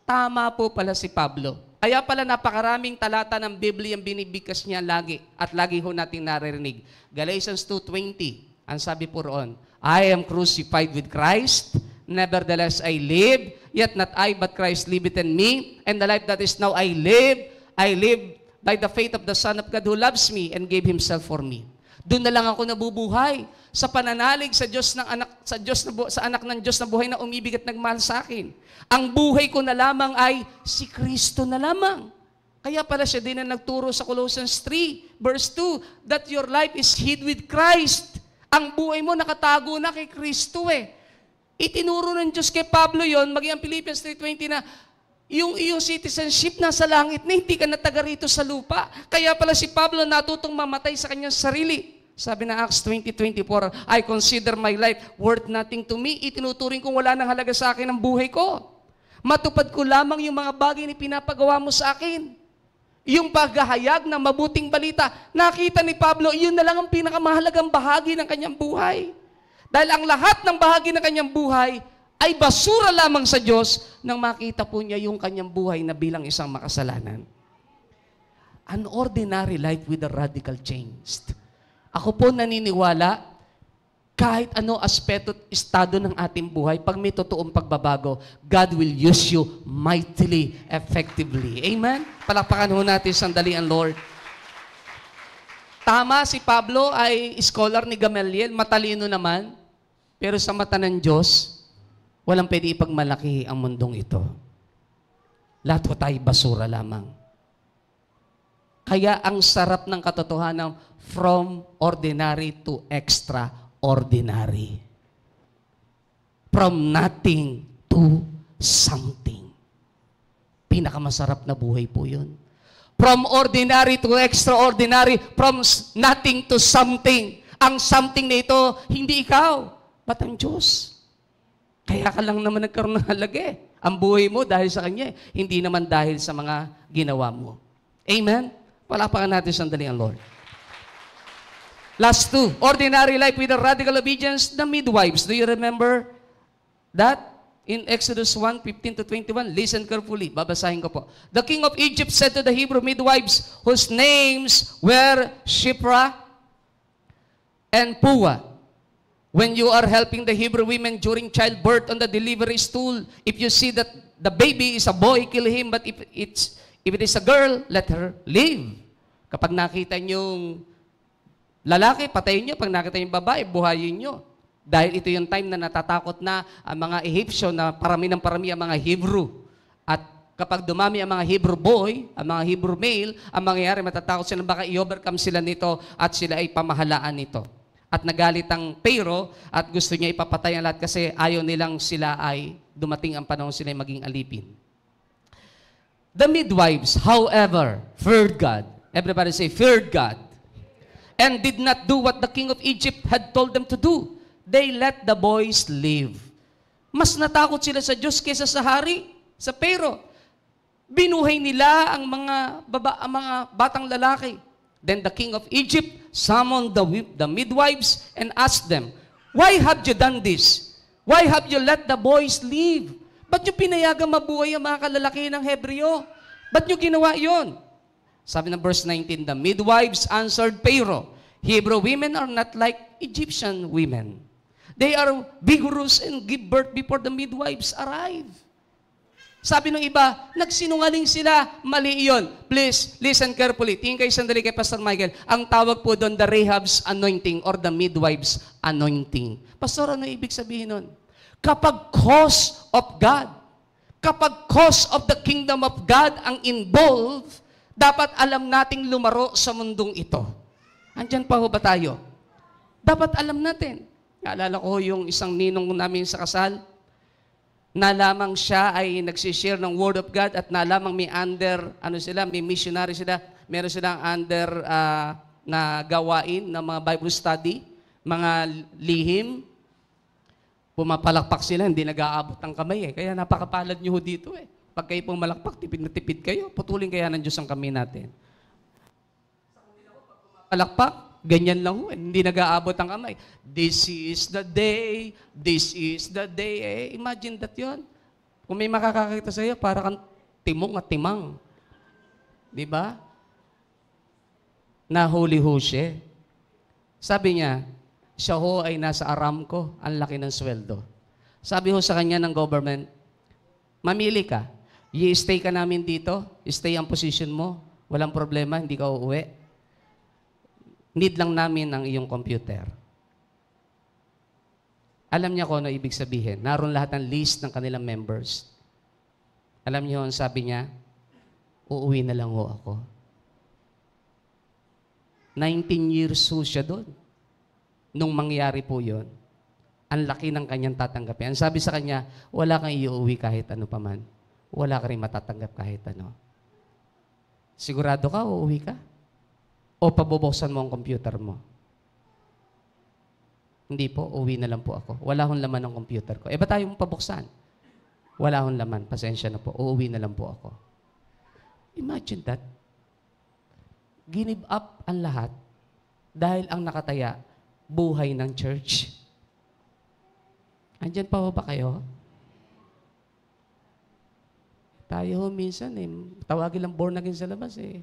Speaker 1: Tama po pala si Pablo. Kaya pala napakaraming talata ng Biblia ang binibigkas niya lagi at lagi ho natin naririnig. Galatians 2:20, ang sabi po roon, I am crucified with Christ, nevertheless I live, yet not I but Christ liveth in me, and the life that is now I live by the faith of the Son of God who loves me and gave Himself for me. Doon na lang ako nabubuhay sa pananalig sa Diyos ng anak sa anak ng Diyos na buhay na umibig at nagmahal sa akin. Ang buhay ko na lamang ay si Kristo na lamang. Kaya pala siya din na nagturo sa Colossians 3 verse 2 that your life is hid with Christ. Ang buhay mo nakatago na kay Kristo eh. Itinuro ng Diyos kay Pablo yon, maging ang Philippians 3:20 na yung iyong citizenship nasa langit na hindi ka nataga rito sa lupa. Kaya pala si Pablo natutong mamatay sa kanyang sarili. Sabi na Acts 20:24, I consider my life worth nothing to me. Itinuturing kong wala nang halaga sa akin ang buhay ko. Matupad ko lamang yung mga bagay na pinapagawa mo sa akin. Yung paghahayag ng mabuting balita, nakita ni Pablo, yun na lang ang pinakamahalagang bahagi ng kanyang buhay. Dahil ang lahat ng bahagi ng kanyang buhay ay basura lamang sa Diyos nang makita po niya yung kanyang buhay na bilang isang makasalanan. An ordinary life with a radical change. Ako po naniniwala, kahit ano aspeto at estado ng ating buhay, pag may totoong pagbabago, God will use you mightily, effectively. Amen? Palakpakan ho natin sandali ang Lord. Tama, si Pablo ay scholar ni Gamaliel, matalino naman, pero sa mata ng Diyos, walang pwede ipagmalaki ang mundong ito. Lahat ko tayo basura lamang. Kaya ang sarap ng katotohanan, from ordinary to extraordinary. From nothing to something. Pinakamasarap na buhay po yun. From ordinary to extraordinary, from nothing to something. ang something na ito, hindi ikaw, but ang Diyos. Kaya ka lang naman nagkaroon ng halaga eh. Ang buhay mo dahil sa Kanya, hindi naman dahil sa mga ginawa mo. Amen? Palakpakan natin sandali ang Lord. Last two, ordinary life with a radical obedience, the midwives. Do you remember that? In Exodus 1:15-21, listen carefully. Babasahin ko po. The king of Egypt said to the Hebrew midwives, whose names were Shiphrah and Puah, when you are helping the Hebrew women during childbirth on the delivery stool, if you see that the baby is a boy, kill him. But if it is a girl, let her live. Kapag nakita niyong lalaki, patayin niyo. Pag nakita niyong babae, buhayin niyo. Dahil ito yung time na natatakot na ang mga Egyptian na parami ng parami ang mga Hebrew. At kapag dumami ang mga Hebrew boy, ang mga Hebrew male, ang mangyayari, matatakot sila, baka i-overcome sila nito at sila ay pamahalaan nito. At nagalit ang Pharaoh at gusto niya ipapatay ang lahat kasi ayaw nilang sila ay dumating ang panahon sila ay maging alipin. The midwives, however, feared God. Everybody say, feared God. And did not do what the king of Egypt had told them to do. They let the boys live. Mas natakot sila sa Diyos kaysa sa hari, sa Pharaoh. Binuhay nila ang mga batang lalaki. Then the king of Egypt summoned the midwives and asked them, why have you done this? Why have you let the boys live? Ba't nyo pinayagang mabuhay ang mga kalalaki ng Hebreo? Ba't nyo ginawa yon? Sabi ng verse 19, the midwives answered Pharaoh, Hebrew women are not like Egyptian women. They are vigorous and give birth before the midwives arrive. Sabi ng iba, nagsinungaling sila, mali iyon. Please, listen carefully. Tingin kayo sandali kay Pastor Michael. Ang tawag po doon, the Rahab's anointing or the midwives anointing. Pastor, ano ibig sabihin nun? Kapag cause of God, kapag cause of the kingdom of God ang involved, dapat alam nating lumaro sa mundong ito. Andyan pa ho ba tayo? Dapat alam natin. Naalala ko yung isang ninong namin sa kasal, na lamang siya ay nagsishare ng Word of God at na lamang may may missionary sila, meron silang na gawain ng mga Bible study, mga lihim, pumapalakpak sila, hindi nag-aabot ng kamay eh. Kaya napakapalad nyo dito eh. Pag kayo pong malakpak, tipid na tipid kayo, putulin kaya ng Diyos ang kamay natin. Palakpak, ganyan lang ho, hindi nag-aabot ang kamay. This is the day, this is the day. Eh, imagine that yon. Kung may makakakita sa iyo, para kang timong at timang. Di ba? Nahuli ho siya. Sabi niya, siya ho ay nasa Aramco, ang laki ng sweldo. Sabi ho sa kanya ng government, mamili ka, i-stay ka namin dito, stay ang position mo, walang problema, hindi ka uuwi. Need lang namin ang iyong computer. Alam niya kung ano ibig sabihin. Naroon lahat ng list ng kanilang members. Alam niyo, sabi niya, uuwi na lang ho ako. 19 years ho siya doon. Nung mangyari po yon, ang laki ng kanyang tatanggapin. Ang sabi sa kanya, wala kang iuwi kahit ano paman. Wala ka rin matatanggap kahit ano. Sigurado ka, uuwi ka? O pabubuksan mo ang computer mo? Hindi po, uwi na lang po ako. Wala hong laman ng computer ko. Eh, ba tayo mong pabuksan? Wala hong laman. Pasensya na po. Uuwi na lang po ako. Imagine that. Give up ang lahat dahil ang nakataya, buhay ng church. Andyan pa ba kayo? Tayo minsan tawagin lang born again sa labas eh.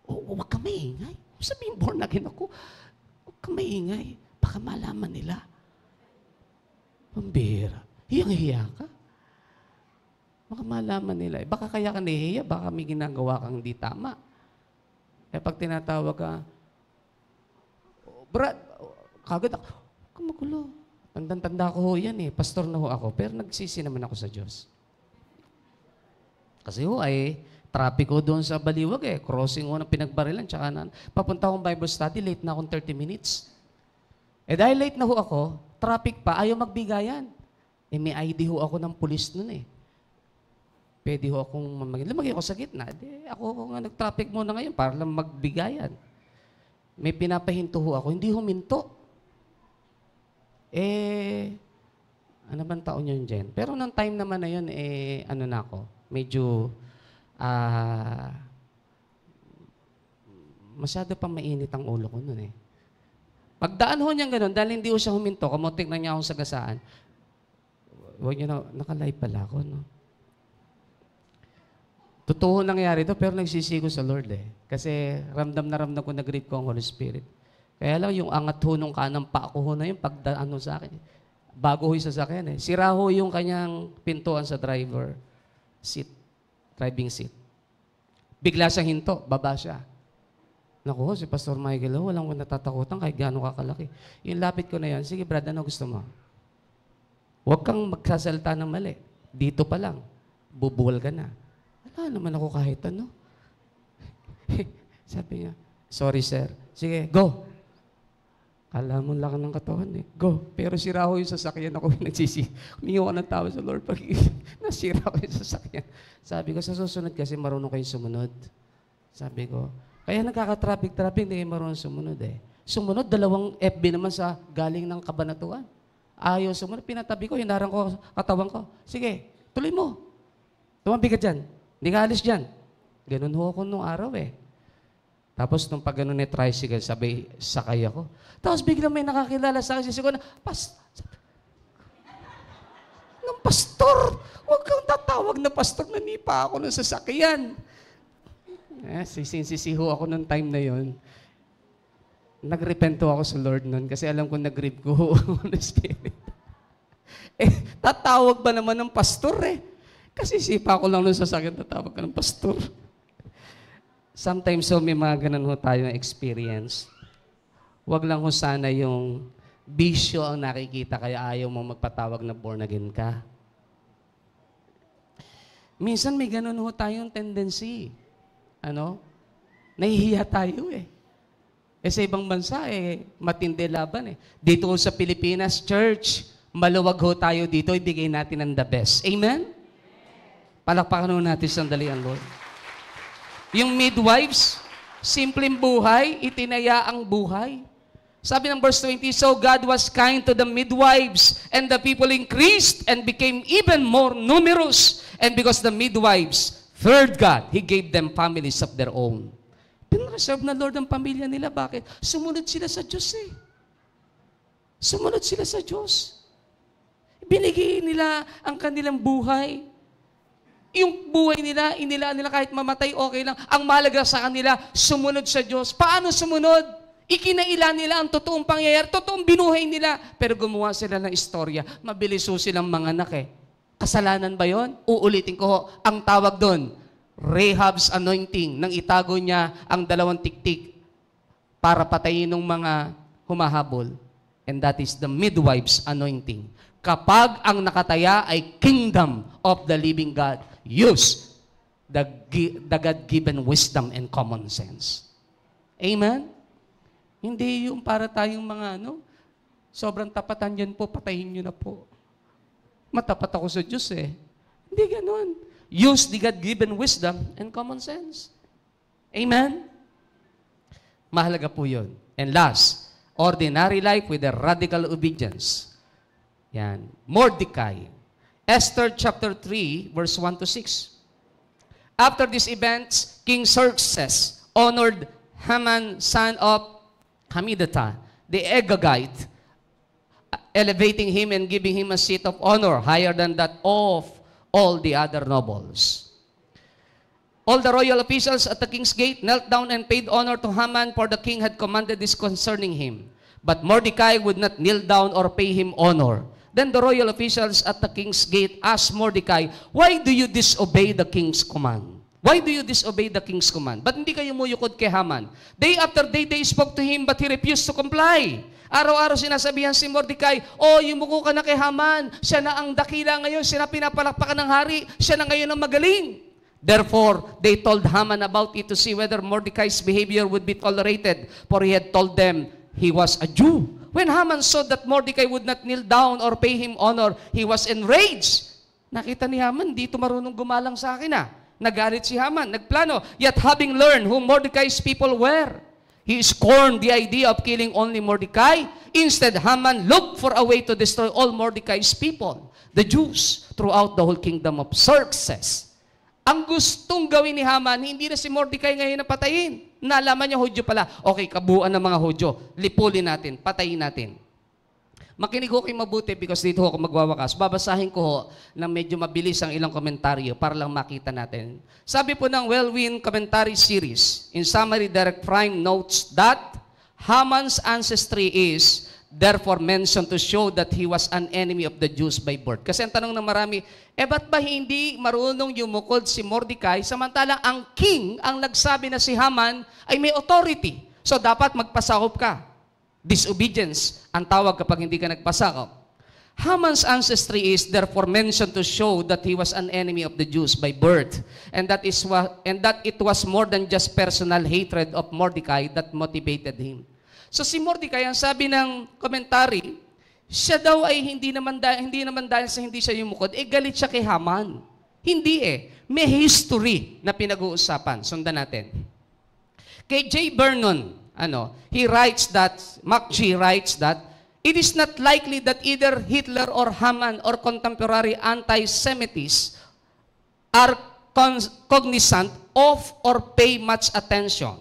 Speaker 1: Huwag ka maingay. Sabihin, born again ako. Huwag ka maingay. Baka malaman nila. Pambira. Hiyang-hiya ka. Baka malaman nila. Baka kaya ka nahihiya, baka may ginagawa kang hindi tama. Eh pag tinatawag ka, Brad, kagad ako, huwag ka magulo. Tanda-tanda ko ho yan eh. Pastor na ho ako. Pero nagsisi naman ako sa Diyos. Kasi ho ay traffic ko doon sa Baliwag eh. Crossing ko ng Pinagbarilan. Tsaka papunta akong Bible study, late na akong 30 minutes. Eh dahil late na ho ako, traffic pa, ayaw magbigayan. Eh may ID ho ako ng pulis nun eh. Pwede ho akong lumagay ako sa gitna. Ako nga nag-traffic muna ngayon para lang magbigayan. may pinapahinto ho ako, hindi huminto. Ano bang taon yun, Jen? Pero nung time naman na yun, ano na ako, medyo, masyado pa mainit ang ulo ko nun eh. Pagdaan ho niyang ganun, dahil hindi ho siya huminto, kamuntik na niya akong sagasaan. Huwag niyo na, naka-live pala ako, no? Totoo nangyari ito, pero nagsisigo sa Lord eh. Kasi ramdam ko, nag-grip ko ang Holy Spirit. Kaya lang, yung angat ho nung kanang pa ko ho na yung pagdaan ho sa akin. Bago ho yung sasakyan eh. Sira ho yung kanyang pintuan sa driver seat, driving seat. Bigla siyang hinto, baba siya. Naku, si Pastor Michael, walang natatakutan kahit gaano kakalaki. Yung lapit ko na yan, sige Brad, ano gusto mo? Huwag kang magsasalita ng mali. Dito pa lang, bubuwal ka na. Wala naman ako kahit ano. Sabi niya, sorry sir. Sige, go. Kala mo lang ng katawan eh. Go. Pero sira ko yung sasakyan ako. Humingi ko ng tawa sa Lord pag nasira ko yung sasakyan. Sabi ko, sa susunod kasi marunong kayo sumunod. Sabi ko, kaya nagkaka-traffic, hindi kayo marunong sumunod eh. Sumunod, 2 FB naman sa galing ng kabanatuan. Ayaw sumunod, pinatabi ko, hinarang ko katawan ko. Sige, tuloy mo. Tumabi ka dyan. Hindi ka alis dyan. Ganun ho ako nung araw eh. Tapos nung pag ganun ni tricycle, sabi, sakay ako. Tapos biglang may nakakilala sa akin, siguro na, ng pastor! Huwag kang tatawag na pastor, nanipa ako ng sasakyan. Sinsisiho ako nung time na yon. Nagrepento ako sa Lord nun kasi alam ko nag-grip ko Holy Spirit. Tatawag ba naman ng pastor eh? Kasi sipa ko lang nung sasakyan, tatawag ka ng pastor. Sometimes may mga ganun ho tayo na experience. Huwag lang ho sana yung bisyo ang nakikita kaya ayaw mo magpatawag na born again ka. Minsan may ganun ho tayong tendency. Nahihiya tayo eh. Sa ibang bansa matindi laban eh. Dito sa Pilipinas, church, maluwag ho tayo dito, ibigay natin ang the best. Amen? Palakpakan ho natin sandali ang Lord. Yung midwives, simpleng buhay, itinaya ang buhay. Sabi ng verse 20, so God was kind to the midwives, and the people increased and became even more numerous. And because the midwives feared God, He gave them families of their own. Pinreserve na Lord ang pamilya nila. Bakit? Sumunod sila sa Diyos eh. Sumunod sila sa Diyos. Binigay nila ang kanilang buhay. Yung buhay nila, inilaan nila kahit mamatay, okay lang. Ang mahalaga sa kanila, sumunod sa Diyos. Paano sumunod? Ikinaila nila ang totoong pangyayari, totoong binuhay nila. Pero gumawa sila ng istorya. Mabilis ho silang manganak eh. Kasalanan ba yon? Uulitin ko ho, ang tawag doon, Rahab's anointing, nang itago niya ang 2 tiktik para patayin ng mga humahabol. And that is the midwife's anointing. Kapag ang nakataya ay kingdom of the living God, use the God-given wisdom and common sense. Amen? Hindi yung para tayong mga sobrang tapatan dyan po, patayin nyo na po. Matapat ako sa Diyos eh. Hindi ganun. Use the God-given wisdom and common sense. Amen? Mahalaga po yun. And last, ordinary life with a radical obedience. Yan. Mordecai. Esther chapter 3, verse 1 to 6. After these events, King Xerxes honored Haman, son of Hammedatha, the Agagite, elevating him and giving him a seat of honor higher than that of all the other nobles. All the royal officials at the king's gate knelt down and paid honor to Haman, for the king had commanded this concerning him. But Mordecai would not kneel down or pay him honor. Then the royal officials at the king's gate asked Mordecai, why do you disobey the king's command? Why do you disobey the king's command? Ba't hindi kayo muyukod kay Haman? Day after day, they spoke to him, but he refused to comply. Araw-araw sinasabihan si Mordecai, yumuko ka na kay Haman. Siya na ang dakila ngayon, siya na pinapalakpakan ng hari, siya na ngayon ang magaling. Therefore, they told Haman about it to see whether Mordecai's behavior would be tolerated, for he had told them he was a Jew. When Haman saw that Mordecai would not kneel down or pay him honor, he was enraged. Nakita ni Haman, dito marunong gumalang sa akin ah. Nagalit si Haman, nagplano. Yet having learned who Mordecai's people were, He scorned the idea of killing only Mordecai. Instead, Haman looked for a way to destroy all Mordecai's people, the Jews, throughout the whole kingdom of Xerxes. Ang gustong gawin ni Haman, hindi na si Mordecai ngayon na patayin. Nalaman niya, Hudyo pala. Okay, kabuuan ng mga Hudyo. Lipulin natin, patayin natin. Makinig ho kayo mabuti because dito ho ako magwawakas. Babasahin ko ho na medyo mabilis ang ilang komentaryo para lang makita natin. Sabi po ng Wellwin Commentary Series, in summary, Derek Prime notes that Haman's ancestry is therefore mentioned to show that he was an enemy of the Jews by birth. Kasi ang tanong ng marami, ba't ba hindi marunong yumukod si Mordecai samantalang ang king ang nagsabi na si Haman ay may authority. So dapat magpasakop ka. Disobedience ang tawag kapag hindi ka nagpasakop. Haman's ancestry is therefore mentioned to show that he was an enemy of the Jews by birth, and that it was more than just personal hatred of Mordecai that motivated him. So si Mordecai, ang sabi ng commentary, siya daw ay hindi naman dahil sa hindi siya yumukod, galit siya kay Haman. Hindi May history na pinag-uusapan. Sundan natin. Kay J. Vernon, Mac G writes that it is not likely that either Hitler or Haman or contemporary anti-Semites are cognizant of or pay much attention.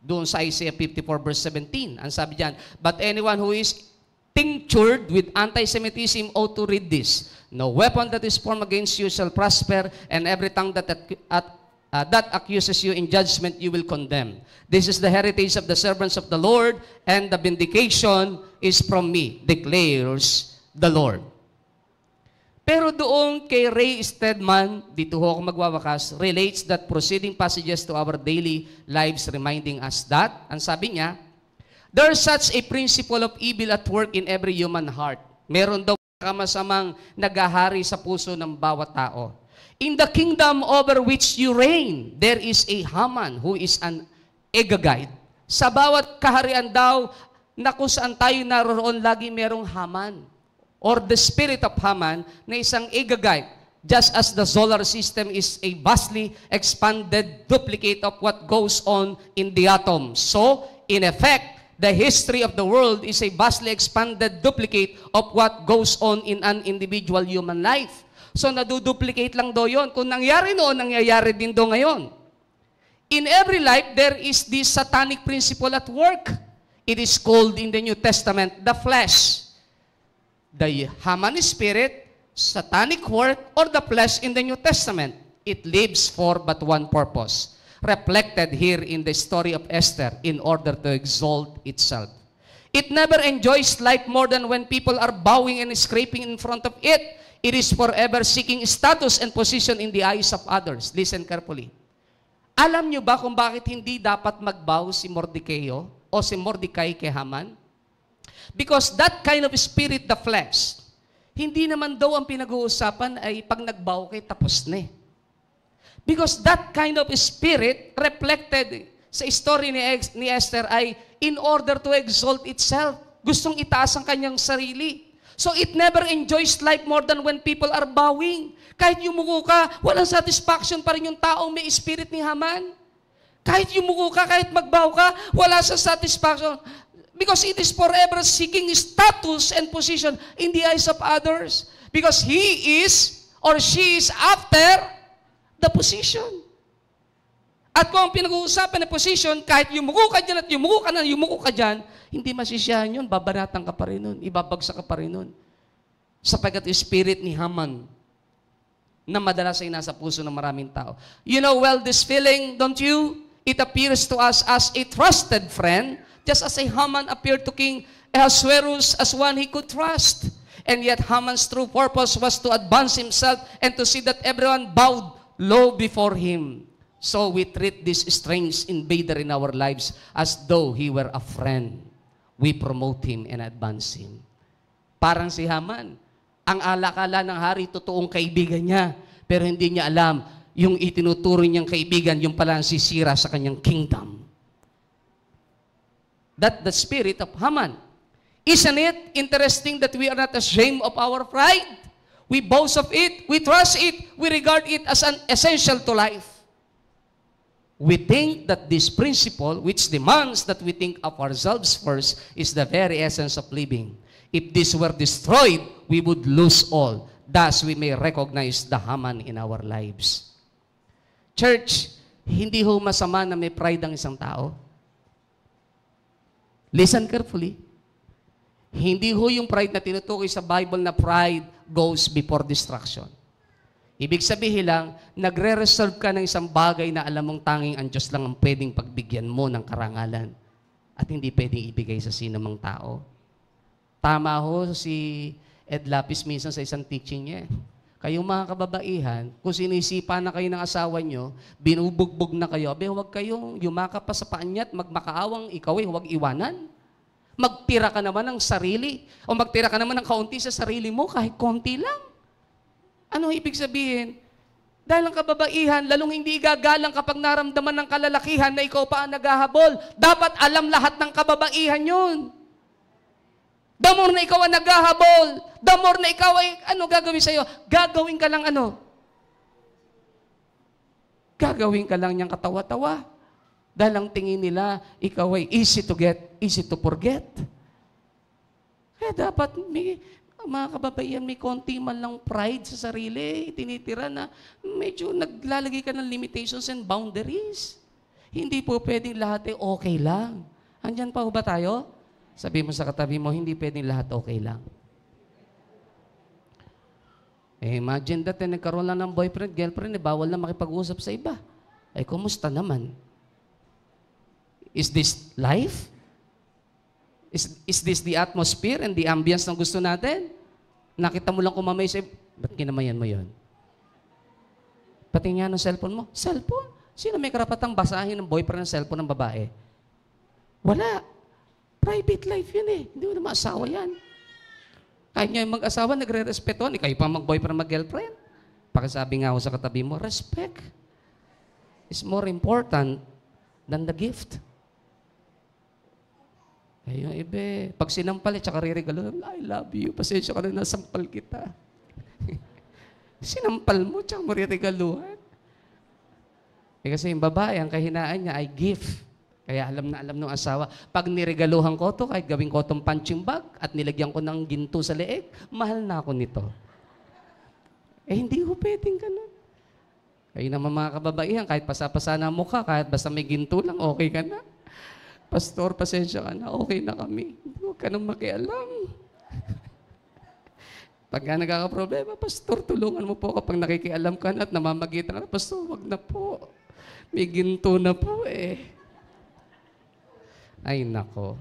Speaker 1: Doon sa Isaiah 54 verse 17, ang sabi diyan, but anyone who is tinctured with anti-Semitism ought to read this. No weapon that is formed against you shall prosper, and every tongue that accuses you in judgment you will condemn. This is the heritage of the servants of the Lord, and the vindication is from me, declares the Lord. Pero doon kay Ray Stedman, dito ho ako magwawakas, relates that proceeding passages to our daily lives reminding us that, ang sabi niya, there's such a principle of evil at work in every human heart. Meron daw kamasamang nagahari sa puso ng bawat tao. In the kingdom over which you reign, there is a Haman who is an Agagite. Sa bawat kaharian daw na kung saan tayo naroon, lagi merong Haman or the spirit of Haman na isang Agagite. Just as the solar system is a vastly expanded duplicate of what goes on in the atom. So, in effect, the history of the world is a vastly expanded duplicate of what goes on in an individual human life. So, naduduplicate lang daw yun. Kung nangyari noon, nangyayari din daw ngayon. In every life, there is this satanic principle at work. It is called in the New Testament, the flesh. The Haman spirit, satanic work, or the flesh in the New Testament. It lives for but one purpose, reflected here in the story of Esther in order to exalt itself. It never enjoys life more than when people are bowing and scraping in front of it. It is forever seeking status and position in the eyes of others. Listen carefully. Alam nyo ba kung bakit hindi dapat magbow si Mordecai o si Mordecai kay Haman? Because that kind of spirit, the flesh, hindi naman daw ang pinag-uusapan ay pag nagbow kay tapos na. Because that kind of spirit reflected sa story ni Esther ay in order to exalt itself. Gustong itaas ang kanyang sarili. So it never enjoys life more than when people are bowing. Kahit yumuko ka, walang satisfaction pa rin yung taong may spirit ni Haman. Kahit yumuko ka, kahit magbow ka, wala sa satisfaction. Because it is forever seeking status and position in the eyes of others. Because he is or she is after the position. At kung ang pinag-uusapan na position, kahit yumuko ka dyan at yumuko ka dyan, hindi masisiyahan yun, babanatan ka pa rin nun, ibabagsak ka pa rin nun. Sapagkat yung spirit ni Haman na madalas ay nasa puso ng maraming tao. You know well this feeling, don't you? It appears to us as a trusted friend, just as a Haman appeared to King Ahasuerus as one he could trust. And yet Haman's true purpose was to advance himself and to see that everyone bowed low before him. So we treat this strange invader in our lives as though he were a friend. We promote him and advance him. Parang si Haman, ang alakala ng hari, totoong kaibigan niya, pero hindi niya alam, yung itinuturo niyang kaibigan, yung pala ang sisira sa kanyang kingdom. That the spirit of Haman. Isn't it interesting that we are not ashamed of our pride? We boast of it, we trust it, we regard it as an essential to life. We think that this principle, which demands that we think of ourselves first, is the very essence of living. If this were destroyed, we would lose all. Thus, we may recognize the Haman in our lives. Church, hindi ho masama na may pride ang isang tao. Listen carefully. Hindi ho yung pride na tinutukoy sa Bible na pride goes before destruction. Ibig sabihin lang, nagre-reserve ka ng isang bagay na alam mong tanging ang Diyos lang ang pwedeng pagbigyan mo ng karangalan at hindi pwedeng ibigay sa sinumang tao. Tama ho si Ed Lapis minsan sa isang teaching niya. Kayong mga kababaihan, kung sinisipa na kayo ng asawa nyo, binubugbog na kayo, abe, huwag kayong yumakap pa sa paan niya at magmakaawang ikaw huwag iwanan. Magtira ka naman ng sarili o magtira ka naman ng kaunti sa sarili mo kahit konti lang. Ano ibig sabihin? Dahil ang kababaihan, lalong hindi igagalang kapag naramdaman ng kalalakihan na ikaw pa ang naghahabol. Dapat alam lahat ng kababaihan yun. The more na ikaw ang naghahabol, the more na ikaw ay, ano gagawin sa'yo? Gagawin ka lang ano? Gagawin ka lang niyang katawa-tawa. Dahil ang tingin nila, ikaw ay easy to get, easy to forget. Kaya dapat mga kababaihan, may konti man lang pride sa sarili, tinitira na medyo naglalagay ka ng limitations and boundaries. Hindi po pwedeng lahat ay okay lang. Andyan pa ho ba tayo? Sabi mo sa katabi mo, hindi pwedeng lahat okay lang. Imagine that, nagkaroon lang ng boyfriend, girlfriend, bawal na makipag-usap sa iba. Ay, kumusta naman? Is this life? Is this the atmosphere and the ambience na gusto natin? Nakita mo lang kumamay sa ba't kinamayan mo yun? Pati nga ng cellphone mo. Cellphone? Sino may karapatang basahin ng boyfriend ng cellphone ng babae? Wala. Private life yun eh. Hindi mo na maasawa yan. Kahit nga yung mag-asawa, nagre-respetuhan. Kayo pa mag-boyfriend, mag-girlfriend. Pakisabi nga ako sa katabi mo, respect is more important than the gift. Eh, yung iba, pag sinampal, tsaka re-regalo, I love you, pasensya ka na, nasampal kita. Sinampal mo, tsaka mo re-regaluhan. Eh, kasi yung babae, ang kahinaan niya ay gift. Kaya alam na alam ng asawa, pag niregaluhan ko to, kahit gawin ko itong punching bag at nilagyan ko ng ginto sa leeg, mahal na ako nito. Eh, hindi ko pwedeng ganun. Kaya naman mga kababaihan, kahit pasapasa na mukha, kahit basta may ginto lang, okay ka na. Pastor, pasensya ka na, okay na kami. Huwag ka nang makialam. Pagka nagkakaproblema, Pastor, tulungan mo po kapag nakikialam ka na at namamagitan ka na, Pastor, wag na po. May ginto na po eh. Ay, nako.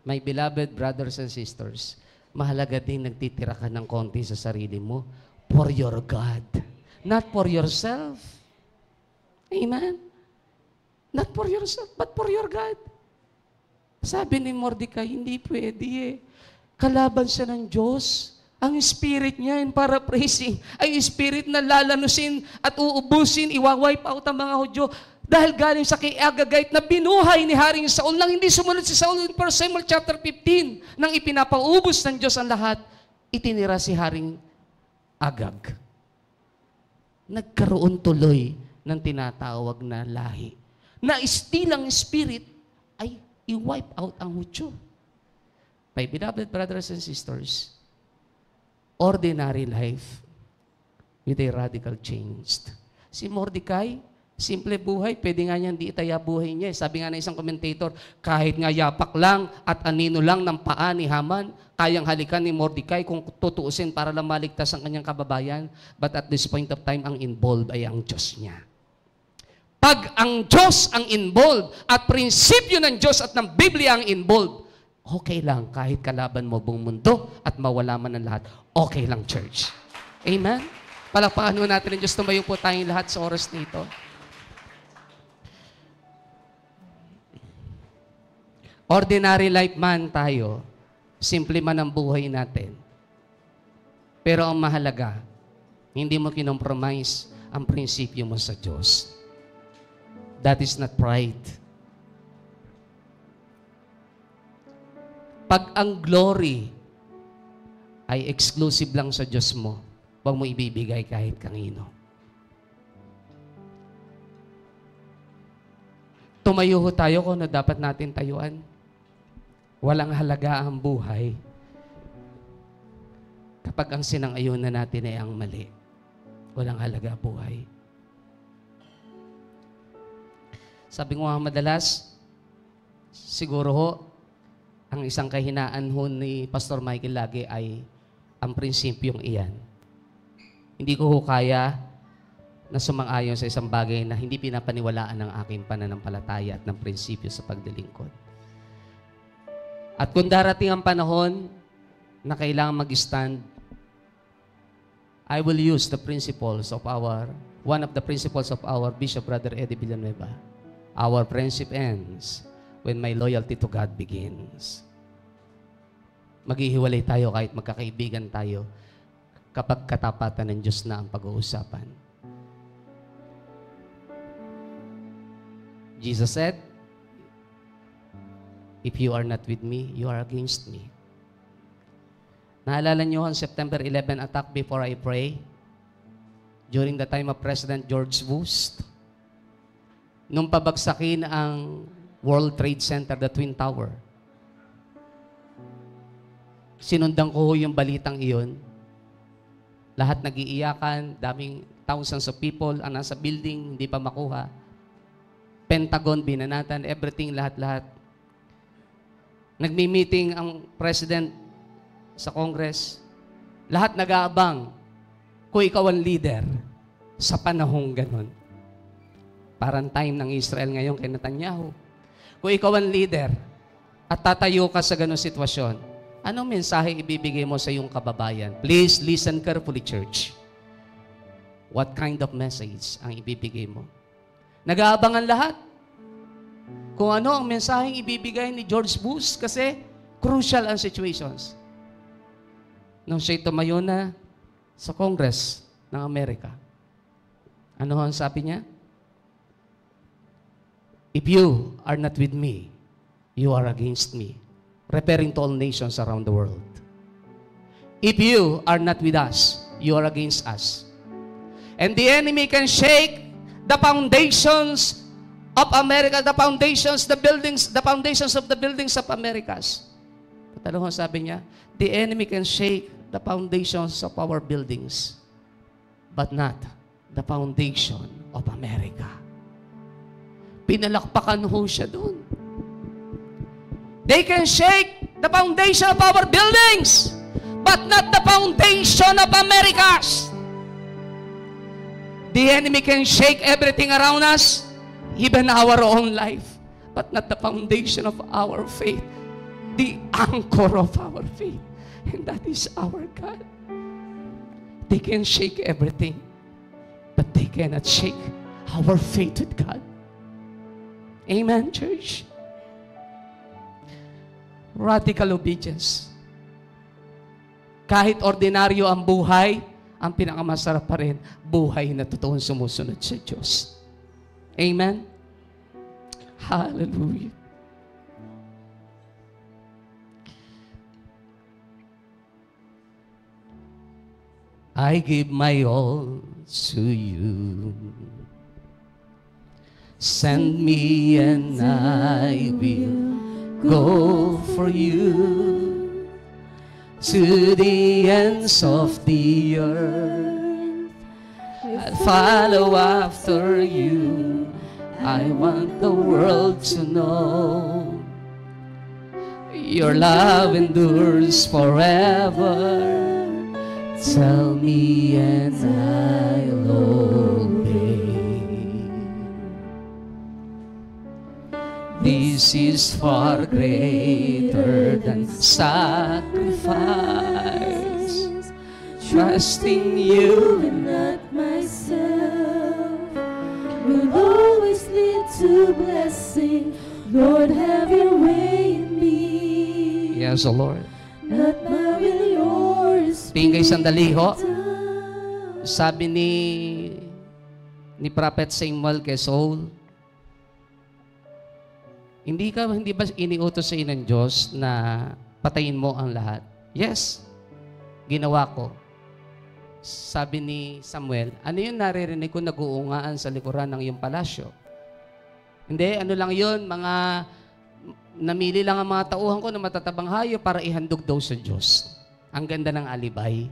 Speaker 1: My beloved brothers and sisters, mahalaga din nagtitira ka ng konti sa sarili mo for your God, not for yourself. Amen? Not for yourself, but for your God. Sabi ni Mordecai, hindi pwede eh. Kalaban siya ng Diyos. Ang spirit niya, in paraphrasing, ay spirit na lalanusin at uubusin, iwawipe out ang mga Hudyo. Dahil galing sa kay Agagite na binuhay ni Haring Saul nang hindi sumunod si Saul in 1 Samuel chapter 15. Nang ipinapaubos ng Diyos ang lahat, itinira si Haring Agag. Nagkaroon tuloy ng tinatawag na lahi. Na istilang spirit ay i-wipe out ang Hudyo. My beloved brothers and sisters, ordinary life with a radical change. Si Mordecai, simple buhay, pwede nga niyan di itaya buhay niya. Sabi nga na isang commentator, kahit nga yapak lang at anino lang ng paa ni Haman, kayang halikan ni Mordecai kung tutuusin para lang maligtas ang kanyang kababayan. But at this point of time, ang involved ay ang Diyos niya. Pag ang Diyos ang involved at prinsipyo ng Diyos at ng Biblia ang involved, okay lang kahit kalaban mo buong mundo at mawala man ang lahat. Okay lang, church. Amen? Palakpakan mo natin ang Diyos. Tumayo po tayong lahat sa oras nito. Ordinary life man tayo, simple man ang buhay natin. Pero ang mahalaga, hindi mo kinompromise ang prinsipyo mo sa Diyos. That is not pride. Pag ang glory ay exclusive lang sa Diyos mo, huwag mo ibibigay kahit kanino. Tumayo ho tayo kung ano dapat natin tayuan. Walang halaga ang buhay kapag ang sinang-ayunan natin ay ang mali. Walang halaga buhay. Sabi ko nga madalas, siguro ho, ang isang kahinaan ho ni Pastor Michael lagi ay ang prinsipyong iyan. Hindi ko ho kaya na sumang-ayon sa isang bagay na hindi pinapaniwalaan ng aking pananampalataya at ng prinsipyo sa pagdilingkod. At kung darating ang panahon na kailangan mag-stand, I will use the principles of one of the principles of our Bishop Brother Eddie Villanueva. Our friendship ends when my loyalty to God begins. Maghihiwalay tayo kahit magkakaibigan tayo kapag katapatan ng Diyos na ang pag-uusapan. Jesus said, if you are not with me, you are against me. Naalala niyo ang September 11 attack before I pray? During the time of President George Bush, nung pabagsakin ang World Trade Center, the Twin Tower, sinundan ko yung balitang iyon. Lahat nag-iiyakan, daming thousands of people ang nasa building, hindi pa makuha. Pentagon, binanatan, everything, lahat-lahat. Nagmi-meeting ang President sa Congress. Lahat nag-aabang kung ikaw ang leader sa panahong ganon. Parang time ng Israel ngayon kay Netanyahu. Kung ikaw ang leader at tatayo ka sa ganon sitwasyon, anong mensahe ibibigay mo sa iyong kababayan? Please listen carefully, church. What kind of message ang ibibigay mo? Nag-aabangan lahat kung ano ang mensaheng ibibigay ni George Bush kasi crucial ang situations. Nung siya'y tumayo na sa Congress ng Amerika, ano ang sabi niya? If you are not with me, you are against me. Referring to all nations around the world. If you are not with us, you are against us. And the enemy can shake the foundations of America, the foundations of the buildings of Americas. Patalong sabi niya, the enemy can shake the foundations of our buildings, but not the foundation of America. Pinalakpakan ho siya doon. They can shake the foundation of our buildings, but not the foundation of Americas. The enemy can shake everything around us, even our own life, but not the foundation of our faith, the anchor of our faith. And that is our God. They can shake everything, but they cannot shake our faith with God. Amen, church? Radical obedience. Kahit ordinaryo ang buhay, ang pinakamasarap pa rin, buhay na totoong sumusunod sa Diyos. Amen? Hallelujah. I give my all to you. Send me and I will go for you to the ends of the earth. I'll follow after you. I want the world to know your love endures forever. Tell me and I'll obey. This is far greater than sacrifice. Trusting you and not myself will always lead to blessing. Lord, have your way in me. Yes, O Lord. Not my will, yours. Tingay sandali ho. Sabi ni Prophet Samuel kay Saul, hindi ba iniutos sa ng Diyos na patayin mo ang lahat? Yes, ginawa ko. Sabi ni Samuel, ano yung naririnig ko nag-uungaan sa likuran ng iyong palasyo? Hindi, ano lang yun, namili lang ang mga tauhan ko na matatabang hayo para ihandog daw sa Diyos. Ang ganda ng alibay.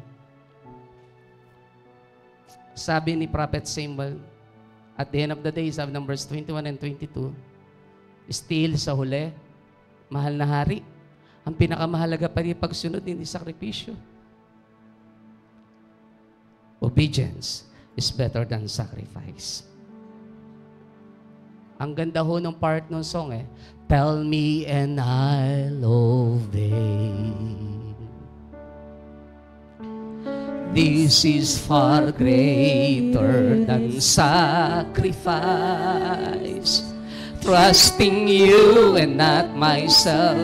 Speaker 1: Sabi ni Prophet Samuel, at the end of the day, sabi ng verse 21 and 22, still sa huli, mahal na hari, ang pinakamahalaga pa rin pagsunod, hindi sakripisyo. Obedience is better than sacrifice. Ang ganda ho ng part ng song Tell me and I'll obey. This is far greater than sacrifice. Trusting you and not myself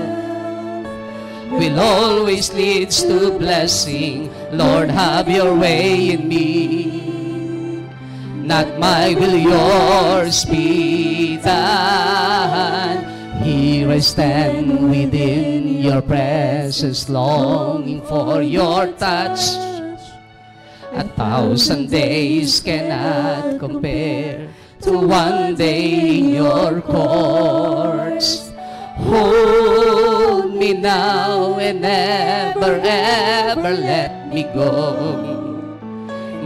Speaker 1: will always leads to blessing. Lord, have your way in me. Not my will, yours be done. Here I stand within your presence, longing for your touch. 1,000 days cannot compare to one day in your courts. Hold me now and never, ever let me go.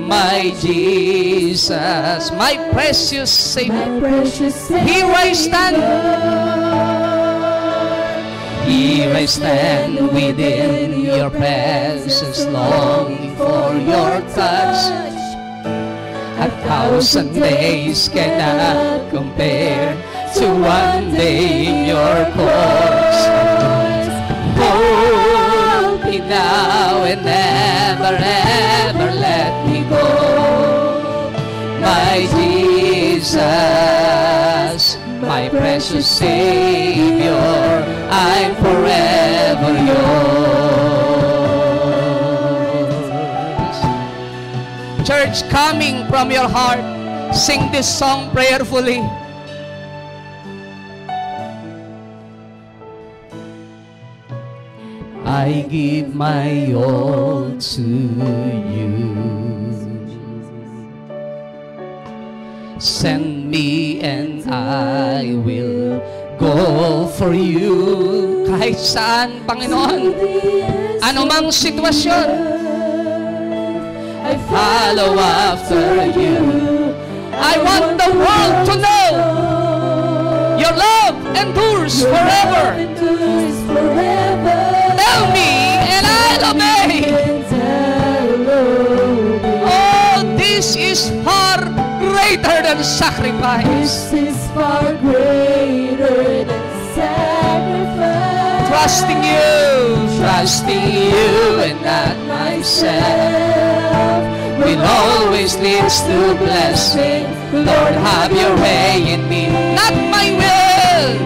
Speaker 1: My Jesus, my precious Savior, here I stand. Here I stand within your presence, longing for your touch. 1,000 days cannot compare to one day in your courts. Hold me now and never, ever let me go. My Jesus, my precious Savior, I'm forever yours. Church, coming from your heart, sing this song prayerfully. I give my all to you. Send me and I will go for you. Kahit saan, Panginoon, anumang sitwasyon, I follow after you. I want the world to know your love endures forever. Tell me and I'll obey. Oh, this is far greater than sacrifice.
Speaker 2: This is far greater than sacrifice.
Speaker 1: Trusting you and not myself will always leads to blessing. Lord, have your way in me. Not my will,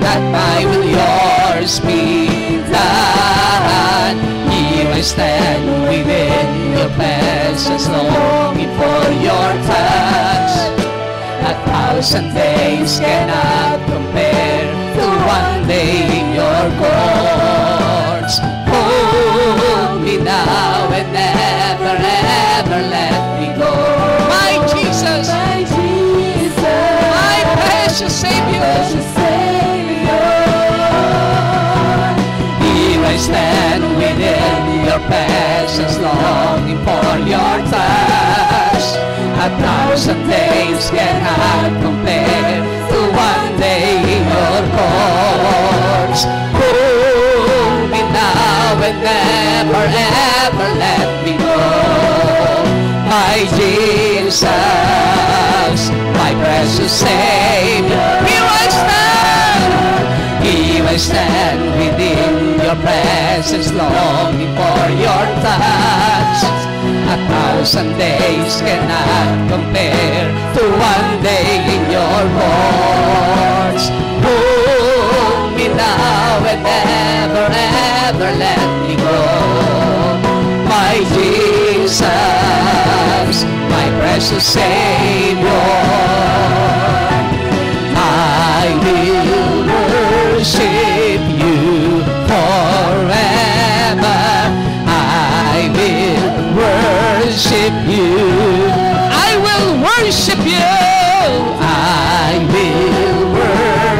Speaker 1: yours be done. Here I stand within your presence, longing for your touch. 1,000 days cannot compare to one day in your courts. Hold me now and never, ever let me go. My Jesus, my precious Savior, here I stand within your presence, longing for your touch. 1,000 days cannot compare to one day in your courts. Hold me now and never, ever let me go. My Jesus, my precious Savior, here I stand within your presence, longing for your touch. 1,000 days cannot compare to one day in your courts. Hold me now and never, ever let me go. My Jesus, my precious Savior, I will worship you forever. I will worship you. I will worship you. I will worship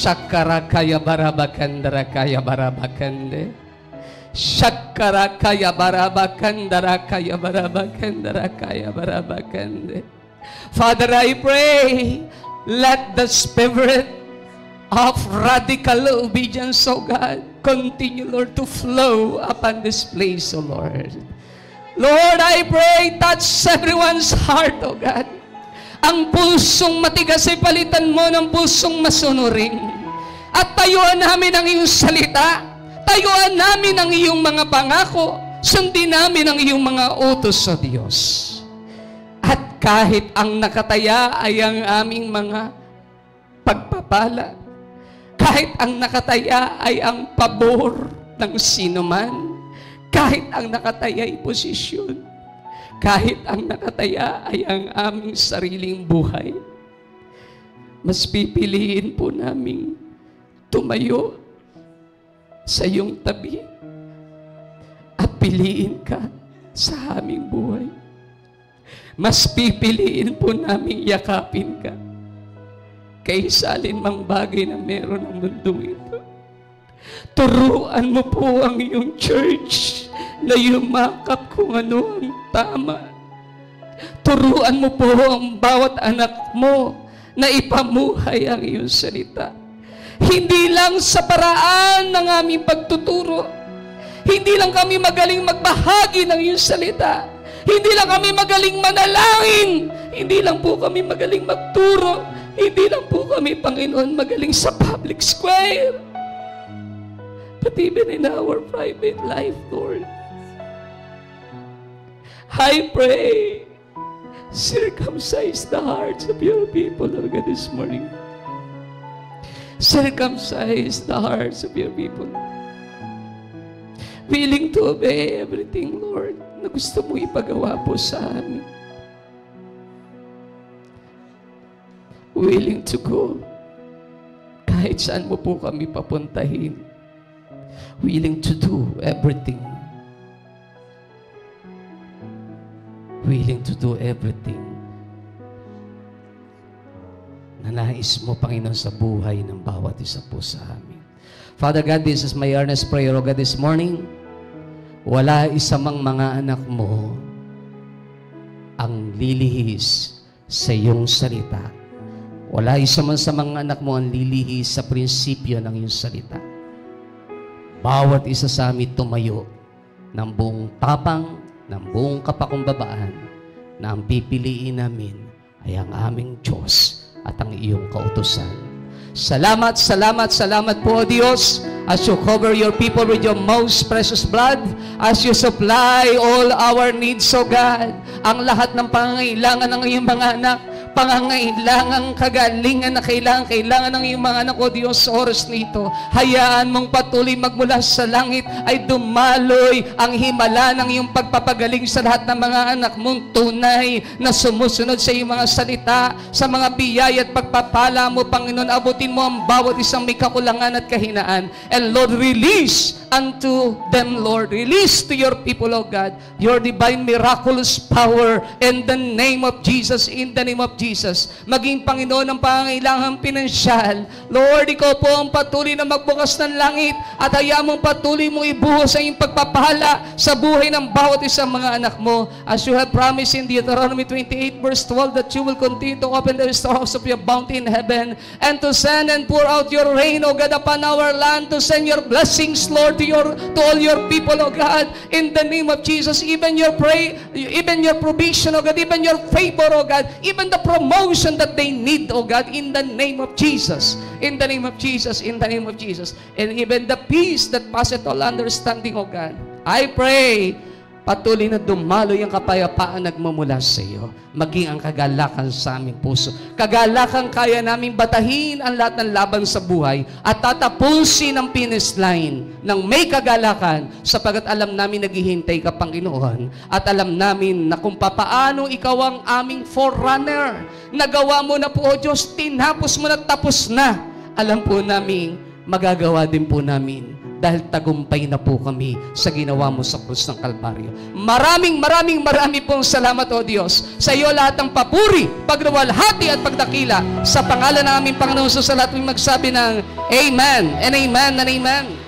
Speaker 1: Shakara kaya barabakandara kaya barabakande. Shakara kaya barabakandara kaya barabakandara kaya barabakande. Father, I pray, let the spirit of radical obedience, O God, continue, Lord, to flow upon this place, O Lord. Lord, I pray, touch everyone's heart, O God. Ang pusong matigas ay palitan mo ng pusong masunuring. At tayuan namin ang iyong salita. Tayuan namin ang iyong mga pangako. Sundin namin ang iyong mga utos sa Diyos. At kahit ang nakataya ay ang aming mga pagpapala, kahit ang nakataya ay ang pabor ng sinuman, kahit ang nakataya ay posisyon, kahit ang nakataya ay ang aming sariling buhay, mas pipiliin po namin tumayo sa iyong tabi at piliin ka sa aming buhay. Mas pipiliin po namin yakapin ka kaysa alinmang bagay na meron ng mundong ito. Turuan mo po ang iyong church na yumakap kung ano ang tama. Turuan mo po ang bawat anak mo na ipamuhay ang iyong salita. Hindi lang sa paraan ng aming pagtuturo. Hindi lang kami magaling magbahagi ng iyong salita. Hindi lang kami magaling manalangin. Hindi lang po kami magaling magturo. Hindi lang po kami, Panginoon, magaling sa public square. But even in our private life, Lord, I pray, circumcise the hearts of your people, Lord God, this morning. Circumcise the hearts of your people. Willing to obey everything, Lord, na gusto mo ipagawa po sa amin. Willing to go kahit saan mo po kami papuntahin. Willing to do everything. Willing to do everything na nais mo, Panginoon, sa buhay ng bawat isa po sa amin. Father God, this is my earnest prayer, O God, this morning. Wala isa mang mga anak mo ang lilihis sa iyong salita. Wala isa man sa mga anak mo ang lilihis sa prinsipyo ng iyong salita. Bawat isa sa amin tumayo ng buong tapang, ng buong kapakumbabaan na ang pipiliin namin ay ang aming Diyos at ang iyong kautusan. Salamat, salamat, salamat po, O Diyos, as you cover your people with your most precious blood, as you supply all our needs, O God, ang lahat ng pangangailangan ng iyong mga anak, pangangailangan, kagalingan na kailangan ng iyong mga anak, O Diyos, sa oras nito. Hayaan mong patuloy magmula sa langit ay dumaloy ang himala ng iyong pagpapagaling sa lahat ng mga anak mong tunay na sumusunod sa iyong mga salita, sa mga biyaya at pagpapala mo, Panginoon. Abutin mo ang bawat isang may kakulangan at kahinaan. And Lord, release unto them, Lord. Release to your people, O God, your divine miraculous power in the name of Jesus, in the name of Jesus. Maging Panginoon ng pangangailangan pinansyal. Lord, ikaw po ang patuloy na magbukas ng langit at hayaan mong patuloy mong ibuhos ang iyong pagpapala sa buhay ng bawat isang mga anak mo. As you have promised in Deuteronomy 28 verse 12 that you will continue to open the storehouse of your bounty in heaven and to send and pour out your rain, O God, upon our land, to send your blessings, Lord, to all your people, O God, in the name of Jesus. Even your provision, O God, even your favor, O God, even the promotion that they need, O God, in the name of Jesus. In the name of Jesus, in the name of Jesus. And even the peace that passeth all understanding, O God. I pray, patuloy na dumaloy ang kapayapaan nagmumula sa iyo. Maging ang kagalakan sa aming puso. Kagalakan kaya naming batahin ang lahat ng laban sa buhay at tatapusin ang finish line ng may kagalakan sapagkat alam namin naghihintay ka, Panginoon. At alam namin na kung papaano ikaw ang aming forerunner. Nagawa mo na po, O Diyos, tinapos mo na, tapos na. Alam po namin, magagawa din po namin dahil tagumpay na po kami sa ginawa mo sa krus ng Kalbaryo. Maraming pong salamat, O Diyos. Sa iyo lahat ng papuri, pagluwalhati at pagdakila. Sa pangalan ng aming Panginoon, sa lahat ng magsabi ng Amen and Amen and Amen.